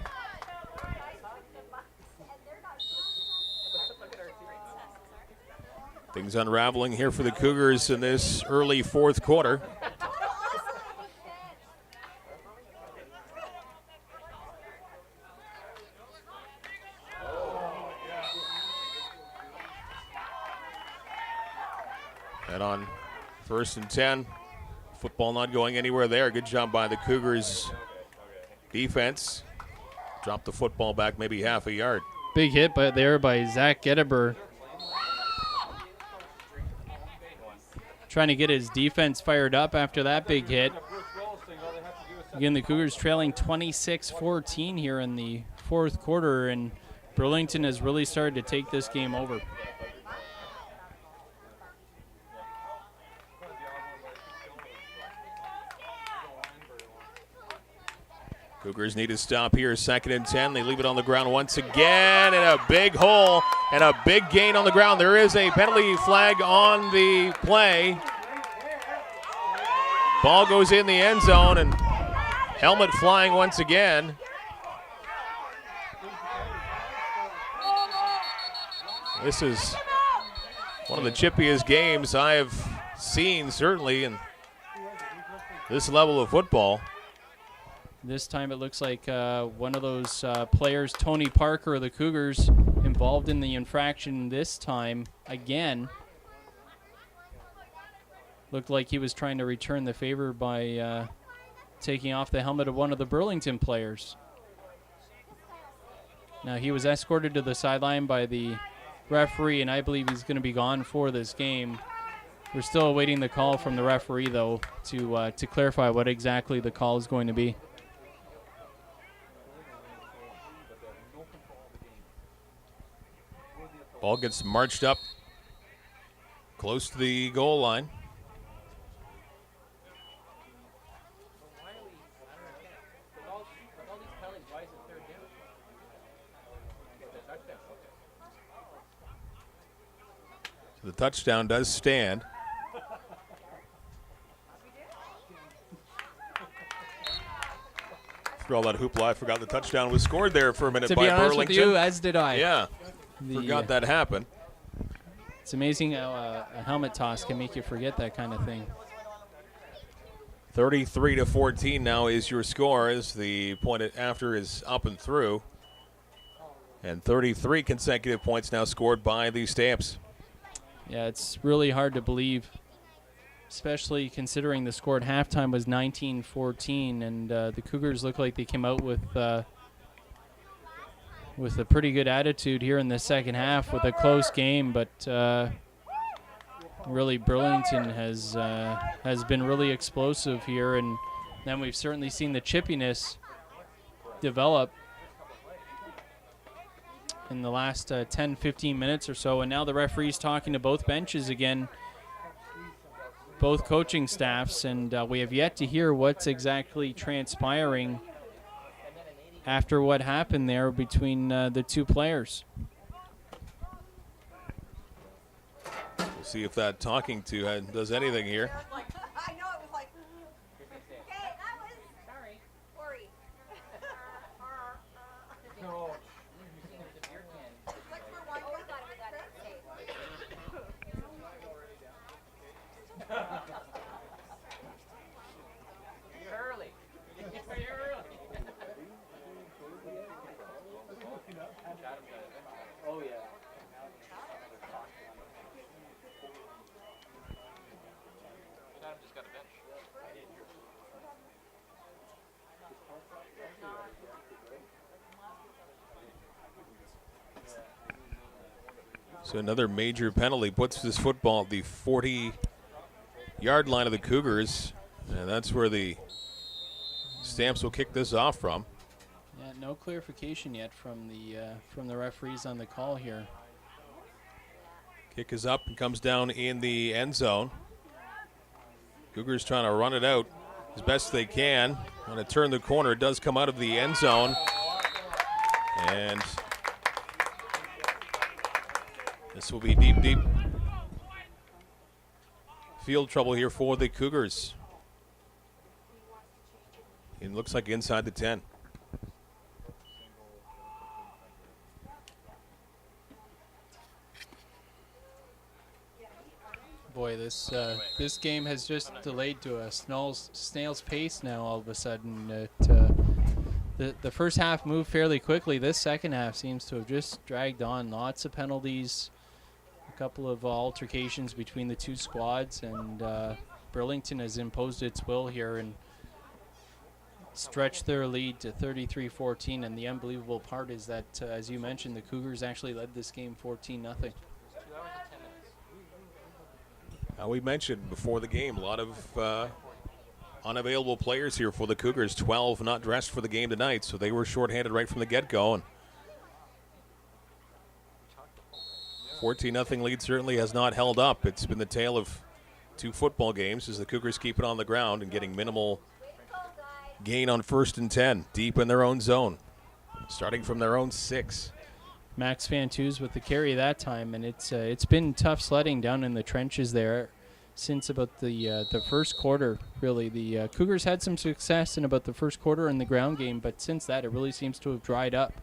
S1: Things unraveling here for the Cougars in this early fourth quarter. And on 1st and 10, football not going anywhere there. Good job by the Cougars defense. Dropped the football back maybe half a yard.
S2: Big hit there by Zach Getteber. Trying to get his defense fired up after that big hit. Again, the Cougars trailing 26-14 here in the fourth quarter, and Burlington has really started to take this game over.
S1: Cougars need to stop here. 2nd and 10. They leave it on the ground once again, and a big hole and a big gain on the ground. There is a penalty flag on the play. Ball goes in the end zone, and helmet flying once again. This is one of the chippiest games I have seen, certainly, in this level of football.
S2: This time it looks like one of those players, Tony Parker of the Cougars, involved in the infraction this time again. Looked like he was trying to return the favor by taking off the helmet of one of the Burlington players. Now he was escorted to the sideline by the referee, and I believe he's going to be gone for this game. We're still awaiting the call from the referee, though, to clarify what exactly the call is going to be.
S1: Ball gets marched up close to the goal line. So the touchdown does stand. Through all that hoopla, I forgot the touchdown was scored there for a minute
S2: To
S1: by
S2: be honest
S1: Burlington.
S2: with you, as did I.
S1: Yeah, forgot that happened.
S2: It's amazing how a helmet toss can make you forget that kind of thing.
S1: 33-14 now is your score as the point after is up and through. And 33 consecutive points now scored by the Stamps.
S2: Yeah, it's really hard to believe, especially considering the score at halftime was 19-14, and the Cougars look like they came out with a pretty good attitude here in the second half with a close game, but really Burlington has been really explosive here, and then we've certainly seen the chippiness develop in the last 10-15 minutes or so, and now the referee's talking to both benches again, both coaching staffs, and we have yet to hear what's exactly transpiring after what happened there between the two players.
S1: We'll see if that talking to does anything here.
S4: I know it was like, okay, that was, sorry, Corey. Look for one, you thought we got it safe.
S3: You're early. You're early. Oh, yeah. Chatham just got a bench.
S1: So another major penalty puts this football at the 40-yard line of the Cougars, and that's where the Stamps will kick this off from.
S2: Yeah, no clarification yet from the referees on the call here.
S1: Kick is up and comes down in the end zone. Cougars trying to run it out as best they can. When it turn the corner, it does come out of the end zone. And this will be deep field trouble here for the Cougars. It looks like inside the 10.
S2: Boy, this game has just delayed to a snail's pace now all of a sudden. The first half moved fairly quickly. This second half seems to have just dragged on. Lots of penalties, a couple of altercations between the two squads, and Burlington has imposed its will here and stretched their lead to 33-14. And the unbelievable part is that, as you mentioned, the Cougars actually led this game 14-0.
S1: We mentioned before the game, a lot of unavailable players here for the Cougars. 12 not dressed for the game tonight, so they were shorthanded right from the get-go. And 14-0 lead certainly has not held up. It's been the tale of two football games as the Cougars keep it on the ground and getting minimal gain on 1st and 10, deep in their own zone, starting from their own 6.
S2: Max Fantus with the carry that time, and it's been tough sledding down in the trenches there since about the first quarter. Really, the Cougars had some success in about the first quarter in the ground game, but since that, it really seems to have dried up,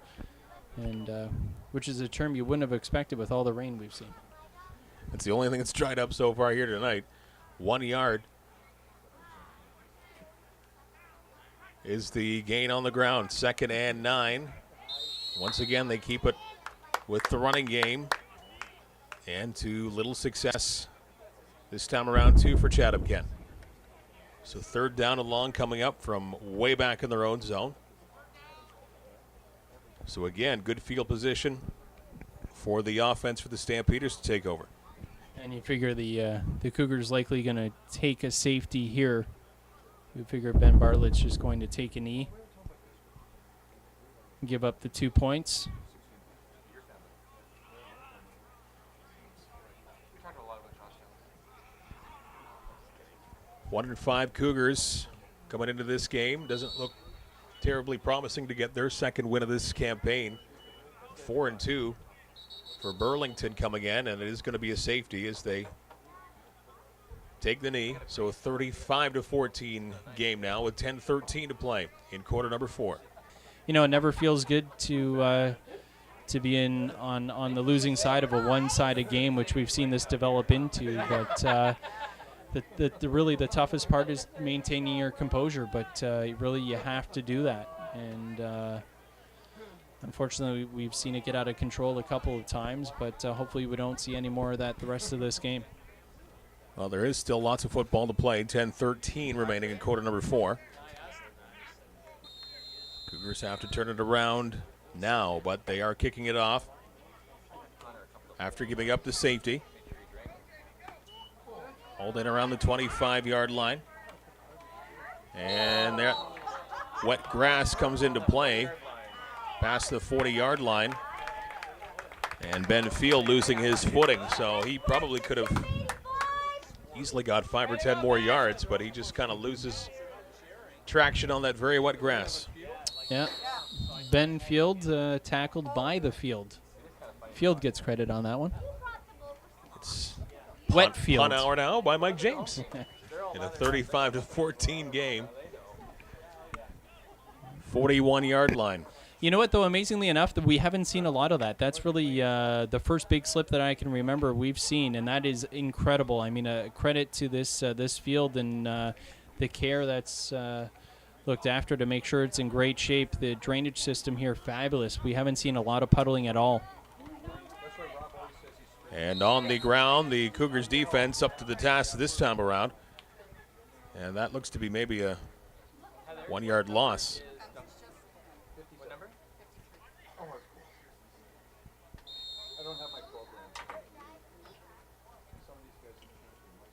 S2: and which is a term you wouldn't have expected with all the rain we've seen.
S1: It's the only thing that's dried up so far here tonight. 1 yard is the gain on the ground. 2nd and 9. Once again, they keep it with the running game, and to little success this time around too for Chatham-Kent. So 3rd down and long coming up from way back in their own zone. So again, good field position for the offense for the Stampeders to take over.
S2: And you figure the Cougars likely going to take a safety here. You figure Ben Bartlett's just going to take a knee, give up the 2 points.
S3: We talked a lot about Josh Jones.
S1: 1-5 Cougars coming into this game. Doesn't look terribly promising to get their second win of this campaign. 4-2 for Burlington coming in, and it is going to be a safety as they take the knee. So a 35-14 game now with 10:13 to play in quarter number 4.
S2: You know, it never feels good to be in on the losing side of a one-sided game, which we've seen this develop into. But really the toughest part is maintaining your composure. But really, you have to do that. And unfortunately, we've seen it get out of control a couple of times. But hopefully, we don't see any more of that the rest of this game.
S1: Well, there is still lots of football to play. 10:13 remaining in quarter number 4. Cougars have to turn it around now, but they are kicking it off after giving up the safety. Holding around the 25-yard line. And that wet grass comes into play past the 40-yard line. And Ben Field losing his footing, so he probably could have easily got 5 or 10 more yards, but he just kind of loses traction on that very wet grass.
S2: Yeah. Ben Field tackled by the field. Field gets credit on that one.
S1: It's
S2: Wet Field.
S1: Punt hour now by Mike James in a 35-14 game. 41-yard line.
S2: You know what, though, amazingly enough, that we haven't seen a lot of that. That's really the first big slip that I can remember we've seen, and that is incredible. I mean, credit to this field and the care that's looked after to make sure it's in great shape. The drainage system here, fabulous. We haven't seen a lot of puddling at all.
S1: And on the ground, the Cougars defense up to the task this time around. And that looks to be maybe a 1-yard loss.
S3: What number?
S5: I don't have my program. Some of these guys.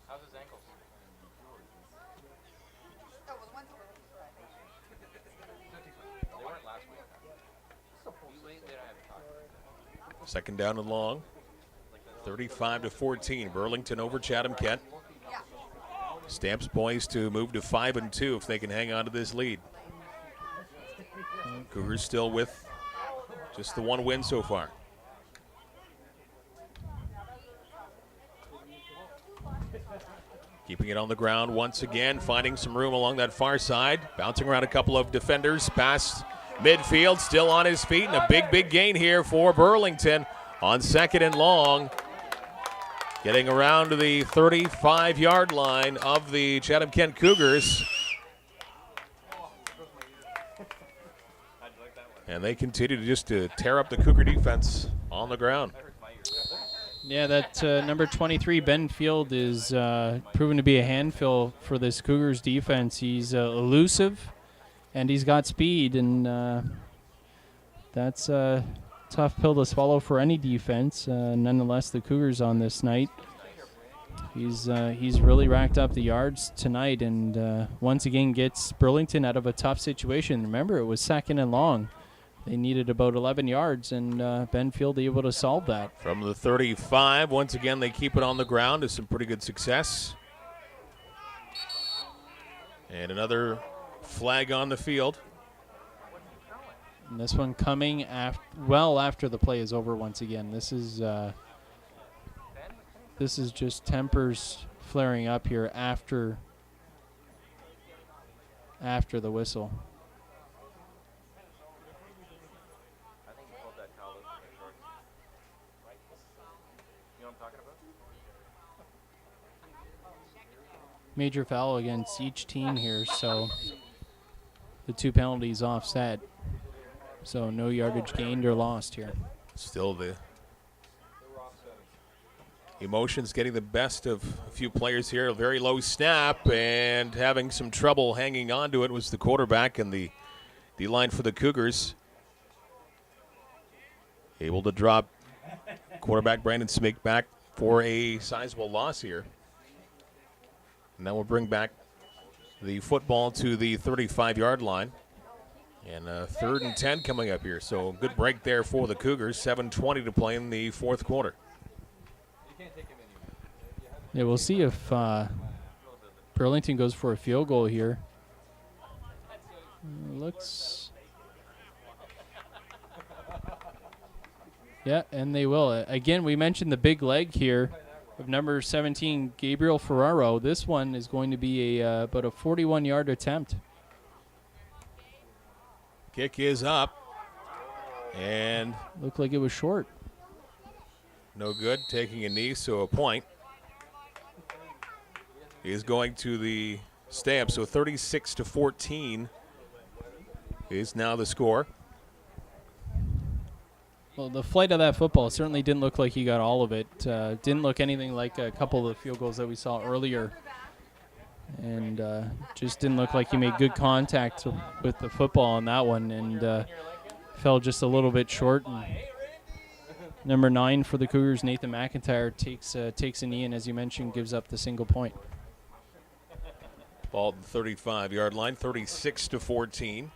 S3: How's his ankles? They weren't last week. They don't have to talk.
S1: Second down and long. 35-14. Burlington over Chatham-Kent. Stamps poised to move to 5-2 if they can hang on to this lead. Cougars still with just the one win so far. Keeping it on the ground once again, finding some room along that far side. Bouncing around a couple of defenders past midfield, still on his feet, and a big gain here for Burlington on 2nd and long. Getting around to the 35-yard line of the Chatham-Kent Cougars. And they continue to tear up the Cougar defense on the ground.
S2: Yeah, that number 23, Ben Field, is proven to be a handful for this Cougars defense. He's elusive, and he's got speed, and that's a tough pill to swallow for any defense. Nonetheless, the Cougars on this night, he's really racked up the yards tonight, and once again gets Burlington out of a tough situation. Remember, it was 2nd and long. They needed about 11 yards, and Ben Field able to solve that.
S1: From the 35, once again, they keep it on the ground to some pretty good success. And another flag on the field.
S2: And this one coming after the play is over once again. This is just tempers flaring up here after the whistle.
S3: I think he pulled that towel out from his shorts. You know what I'm talking about?
S2: Major foul against each team here, so the 2 penalties offset. So no yardage gained or lost here.
S1: Still the emotions getting the best of a few players here. A very low snap, and having some trouble hanging on to it was the quarterback and the D-line for the Cougars. Able to drop quarterback Brandon Smink back for a sizable loss here. And that will bring back the football to the 35-yard line. And 3rd and 10 coming up here. So good break there for the Cougars. 7:20 to play in the fourth quarter.
S2: Yeah, we'll see if Burlington goes for a field goal here. Looks. Yeah, and they will. Again, we mentioned the big leg here of number 17, Gabriel Ferraro. This one is going to be about a 41-yard attempt.
S1: Kick is up. And
S2: looked like it was short.
S1: No good. Taking a knee, so a point. He is going to the Stamp, so 36-14 is now the score.
S2: Well, the flight of that football certainly didn't look like he got all of it. Didn't look anything like a couple of the field goals that we saw earlier. And just didn't look like he made good contact with the football on that one, and fell just a little bit short. And number 9 for the Cougars, Nathan McIntyre, takes a knee, and as you mentioned, gives up the single point.
S1: Ball at the 35-yard line, 36-14.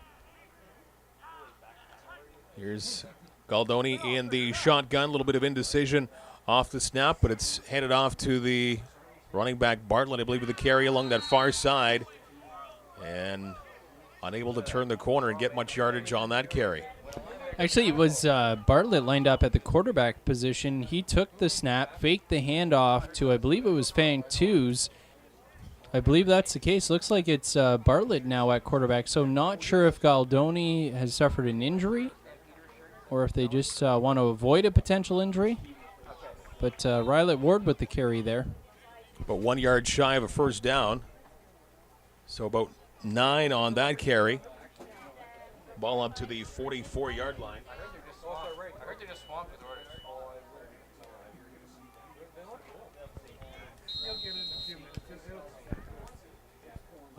S1: Here's Galdoni in the shotgun. A little bit of indecision off the snap, but it's handed off to the running back Bartlett, I believe, with the carry along that far side. And unable to turn the corner and get much yardage on that carry.
S2: Actually, it was Bartlett lined up at the quarterback position. He took the snap, faked the handoff to, I believe it was Fang Twos. I believe that's the case. Looks like it's Bartlett now at quarterback. So not sure if Galdoni has suffered an injury or if they just want to avoid a potential injury. But Rylett Ward with the carry there.
S1: But 1 yard shy of a first down. So about 9 on that carry. Ball up to the 44-yard line.
S3: I heard they just swamped his orders.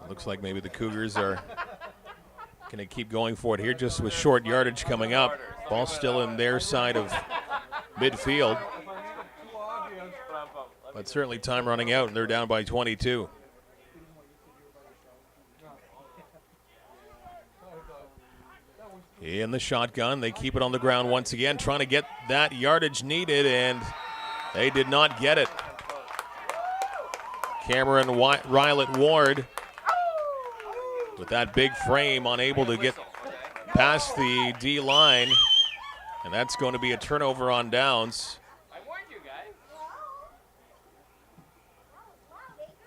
S1: Looks like maybe the Cougars are going to keep going for it here, just with short yardage coming up. Ball still in their side of midfield. But certainly time running out, and they're down by 22. In the shotgun, they keep it on the ground once again, trying to get that yardage needed, and they did not get it. Cameron Rylett Ward, with that big frame, unable to get past the D line, and that's going to be a turnover on downs.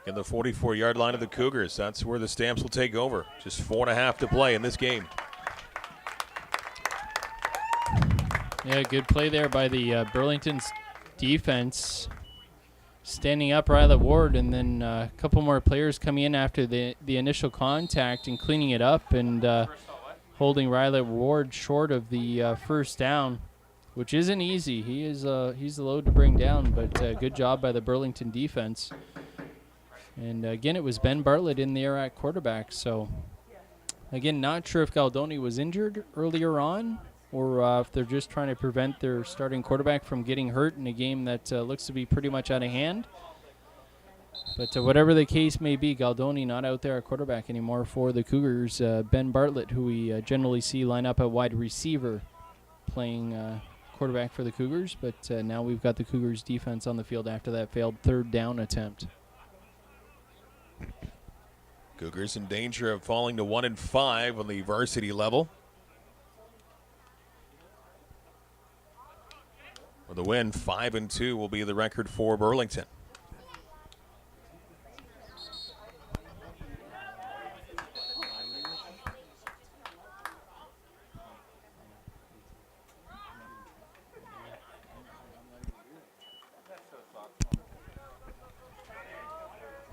S1: In the 44-yard line of the Cougars, that's where the Stamps will take over. Just 4.5 to play in this game.
S2: Yeah, good play there by the Burlington's defense. Standing up Rylett Ward, and then a couple more players coming in after the initial contact and cleaning it up, and holding Rylett Ward short of the first down, which isn't easy. He's a load to bring down, but good job by the Burlington defense. And again, it was Ben Bartlett in there at quarterback. So again, not sure if Galdoni was injured earlier on, or if they're just trying to prevent their starting quarterback from getting hurt in a game that looks to be pretty much out of hand. But whatever the case may be, Galdoni not out there at quarterback anymore for the Cougars. Ben Bartlett, who we generally see line up at wide receiver, playing quarterback for the Cougars. But now we've got the Cougars defense on the field after that failed third down attempt.
S1: Cougars in danger of falling to 1-5 on the varsity level. For the win, 5-2 will be the record for Burlington.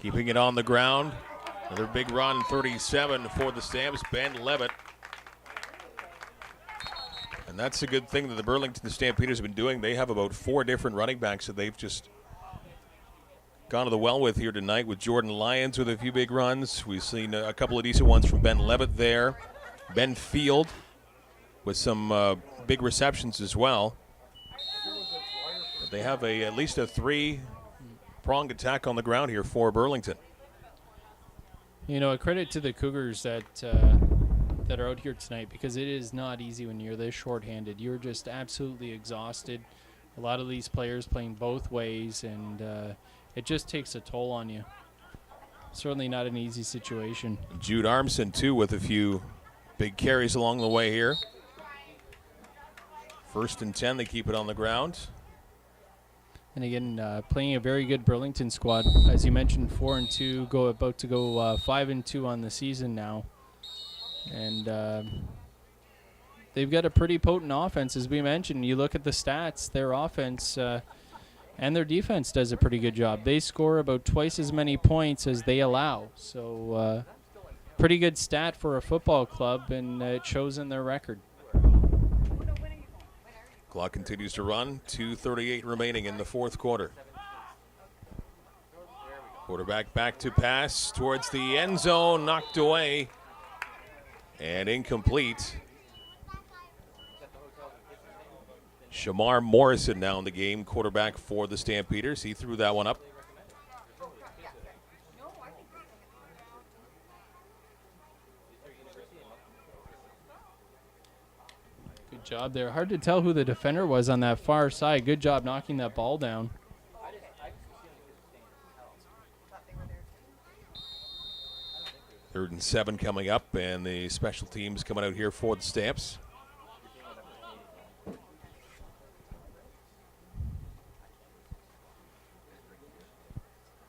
S1: Keeping it on the ground. Another big run, 37 for the Stamps, Ben Levitt. And that's a good thing that the Burlington Stampeders have been doing. They have about 4 different running backs that they've just gone to the well with here tonight, with Jordan Lyons with a few big runs. We've seen a couple of decent ones from Ben Levitt there. Ben Field with some big receptions as well. But they have at least a 3-pronged attack on the ground here for Burlington.
S2: You know, a credit to the Cougars that that are out here tonight, because it is not easy when you're this shorthanded. You're just absolutely exhausted. A lot of these players playing both ways, and it just takes a toll on you. Certainly not an easy situation.
S1: Jude Armson, too, with a few big carries along the way here. 1st and 10, they keep it on the ground.
S2: And again, playing a very good Burlington squad. As you mentioned, 4-2, about to go 5-2 on the season now. And they've got a pretty potent offense, as we mentioned. You look at the stats, their offense and their defense does a pretty good job. They score about twice as many points as they allow. So pretty good stat for a football club, and it shows in their record.
S1: Clock continues to run. 2:38 remaining in the 4th quarter. Quarterback back to pass towards the end zone, knocked away and incomplete. Shamar Morrison now in the game, quarterback for the Stampeders. He threw that one up.
S2: Good job there. Hard to tell who the defender was on that far side. Good job knocking that ball down.
S1: 3rd and 7 coming up, and the special teams coming out here for the Stamps.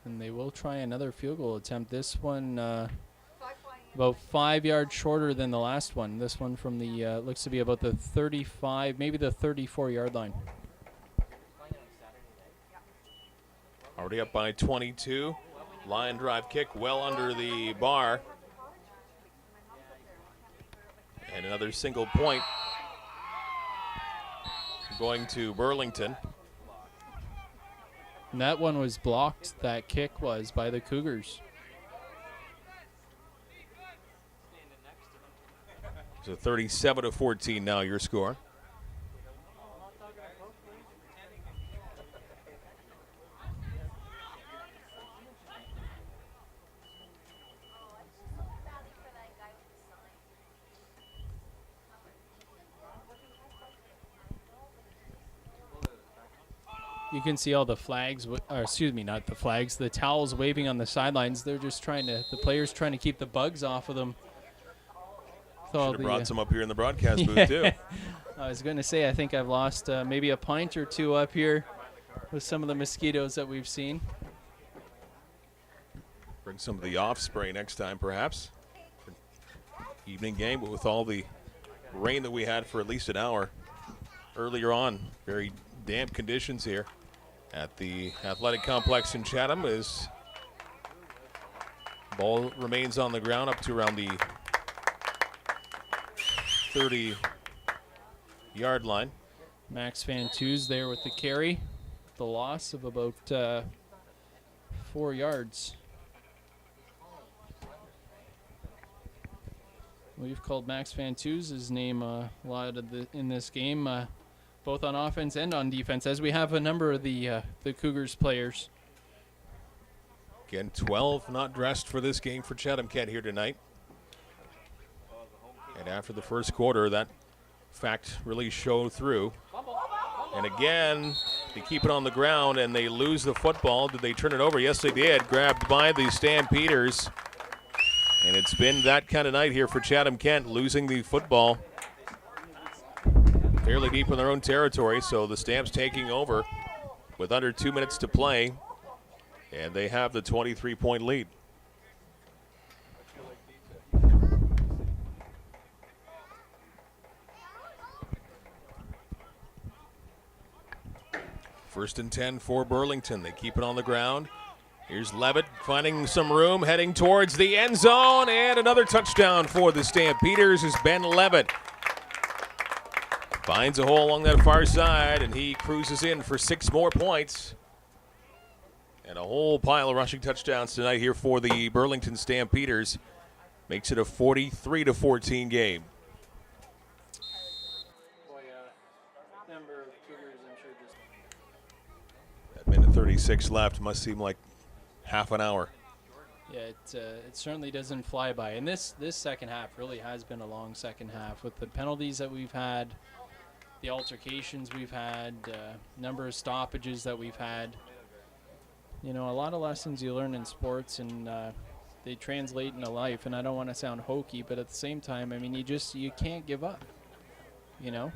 S2: And they will try another field goal attempt. This one about 5 yards shorter than the last one. This one from the looks to be about the 35, maybe the 34-yard line.
S1: Already up by 22. Line drive kick well under the bar. And another single point going to Burlington.
S2: And that one was blocked, that kick was, by the Cougars.
S1: So 37-14 now your score.
S2: You can see all the flags, not the flags, the towels waving on the sidelines. They're just the players trying to keep the bugs off of them.
S1: Should have brought some up here in the broadcast booth, too.
S2: I was going to say, I think I've lost maybe a pint or two up here with some of the mosquitoes that we've seen.
S1: Bring some of the off spray next time, perhaps. Evening game, but with all the rain that we had for at least an hour earlier on. Very damp conditions here at the athletic complex in Chatham as ball remains on the ground up to around the 30-yard line.
S2: Max Fantus there with the carry. The loss of about 4 yards. We've called Max Fantus' name a lot in this game, both on offense and on defense, as we have a number of the Cougars players.
S1: Again, 12 not dressed for this game for Chatham-Kent here tonight. And after the first quarter, that fact really showed through. And again, they keep it on the ground and they lose the football. Did they turn it over? Yes, they did. Grabbed by the Stampeders. And it's been that kind of night here for Chatham-Kent, losing the football fairly deep in their own territory. So the Stamps taking over with under 2 minutes to play. And they have the 23-point lead. First and 10 for Burlington. They keep it on the ground. Here's Levitt finding some room, heading towards the end zone, and another touchdown for the Stampeders is Ben Levitt. Finds a hole along that far side, and he cruises in for 6 more points. And a whole pile of rushing touchdowns tonight here for the Burlington Stampeders. Makes it a 43-14 game. 2:36 left. Must seem like half an hour.
S2: Yeah, it certainly doesn't fly by. And this second half really has been a long second half with the penalties that we've had, the altercations we've had, number of stoppages that we've had. You know, a lot of lessons you learn in sports, and they translate into life. And I don't want to sound hokey, but at the same time, I mean, you can't give up. You know,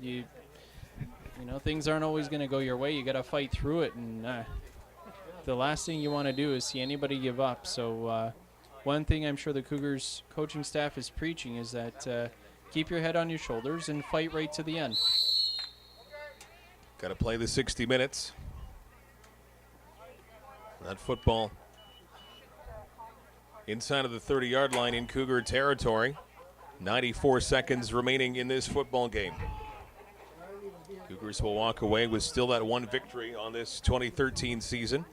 S2: you know, things aren't always going to go your way. You got to fight through it, and the last thing you want to do is see anybody give up. So one thing I'm sure the Cougars coaching staff is preaching is that keep your head on your shoulders and fight right to the end.
S1: Got to play the 60 minutes. That football inside of the 30-yard line in Cougar territory. 94 seconds remaining in this football game. Cougars will walk away with still that one victory on this 2013 season.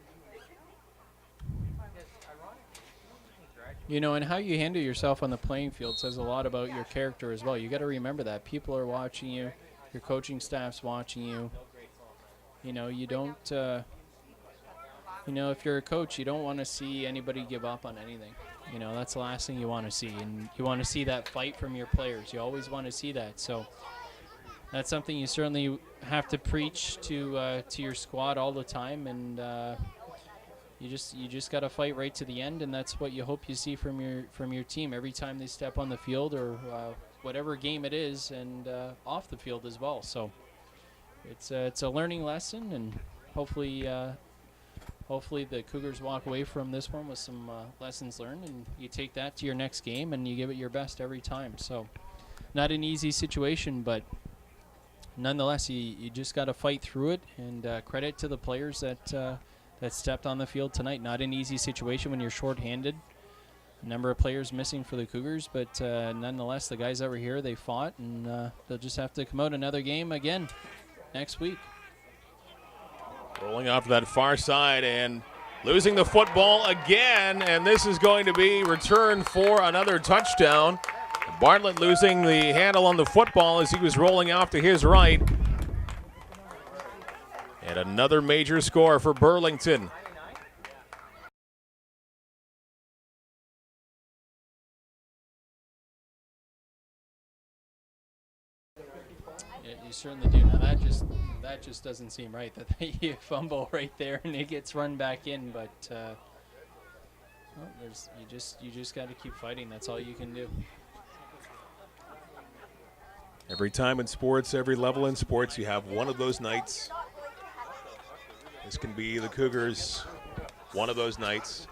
S2: You know, and how you handle yourself on the playing field says a lot about your character as well. You got to remember that people are watching you, your coaching staff's watching you. You know, you don't. You know, if you're a coach, you don't want to see anybody give up on anything. You know, that's the last thing you want to see, and you want to see that fight from your players. You always want to see that. So that's something you certainly have to preach to your squad all the time, and you just got to fight right to the end, and that's what you hope you see from your team every time they step on the field, or whatever game it is, and off the field as well. So it's a learning lesson, and hopefully the Cougars walk away from this one with some lessons learned, and you take that to your next game and you give it your best every time. So not an easy situation, but nonetheless, you just got to fight through it, and credit to the players that stepped on the field tonight. Not an easy situation when you're shorthanded. A number of players missing for the Cougars, but nonetheless, the guys that were here, they fought, and they'll just have to come out another game again next week.
S1: Rolling off that far side and losing the football again, and this is going to be returned for another touchdown. Bartlett losing the handle on the football as he was rolling off to his right. And another major score for Burlington.
S2: You certainly do. Now that just doesn't seem right, that you fumble right there and it gets run back in. But well, you just got to keep fighting. That's all you can do.
S1: Every time in sports, every level in sports, you have one of those nights. This can be the Cougars, one of those nights.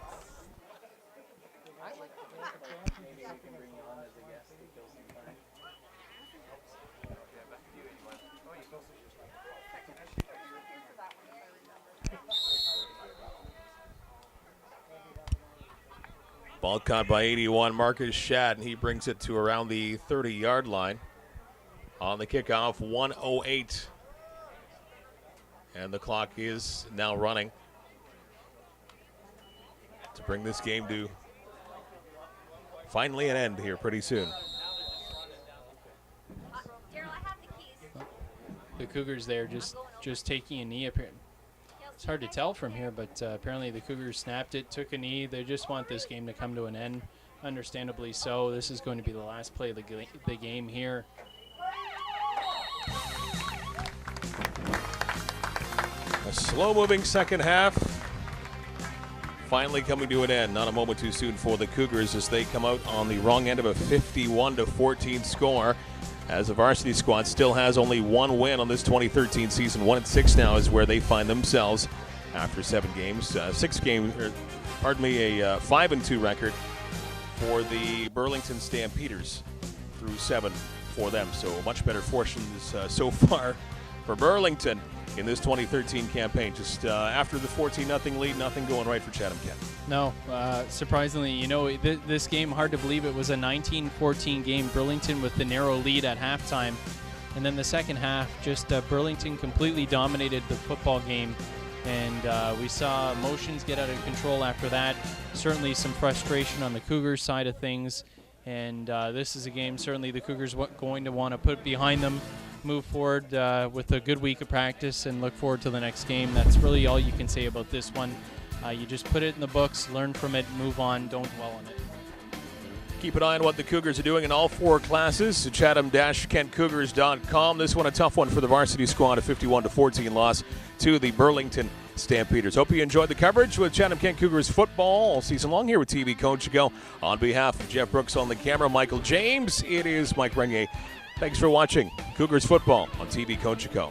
S1: Ball caught by 81, Marcus Shadd, and he brings it to around the 30-yard line. On the kickoff, 1:08. And the clock is now running to bring this game to finally an end here pretty soon.
S2: The Cougars there just taking a knee. It's hard to tell from here, but apparently the Cougars snapped it, took a knee. They just want this game to come to an end, understandably so. This is going to be the last play of the game here.
S1: A slow-moving second half finally coming to an end. Not a moment too soon for the Cougars as they come out on the wrong end of a 51-14 score. As the varsity squad still has only one win on this 2013 season. 1-6 now is where they find themselves after 7 games. A 5-2 record for the Burlington Stampeders through 7 for them. So much better fortunes so far for Burlington in this 2013 campaign. Just after the 14-0 lead, nothing going right for Chatham-Kent.
S2: No, surprisingly, you know, this game, hard to believe it was a 19-14 game. Burlington with the narrow lead at halftime. And then the second half, just Burlington completely dominated the football game. And we saw emotions get out of control after that. Certainly some frustration on the Cougars side of things. And this is a game certainly the Cougars going to want to put behind them. move forward with a good week of practice and look forward to the next game. That's really all you can say about this one. You just put it in the books, learn from it, move on, don't dwell on it.
S1: Keep an eye on what the Cougars are doing in all 4 classes. Chatham-KentCougars.com. This one a tough one for the varsity squad, a 51-14 loss to the Burlington Stampeders. Hope you enjoyed the coverage with Chatham-Kent Cougars football all season long here with TV Coach Go. On behalf of Jeff Brooks on the camera, Michael James, it is Mike Renier. Thanks for watching Cougars football on TV Coach Go.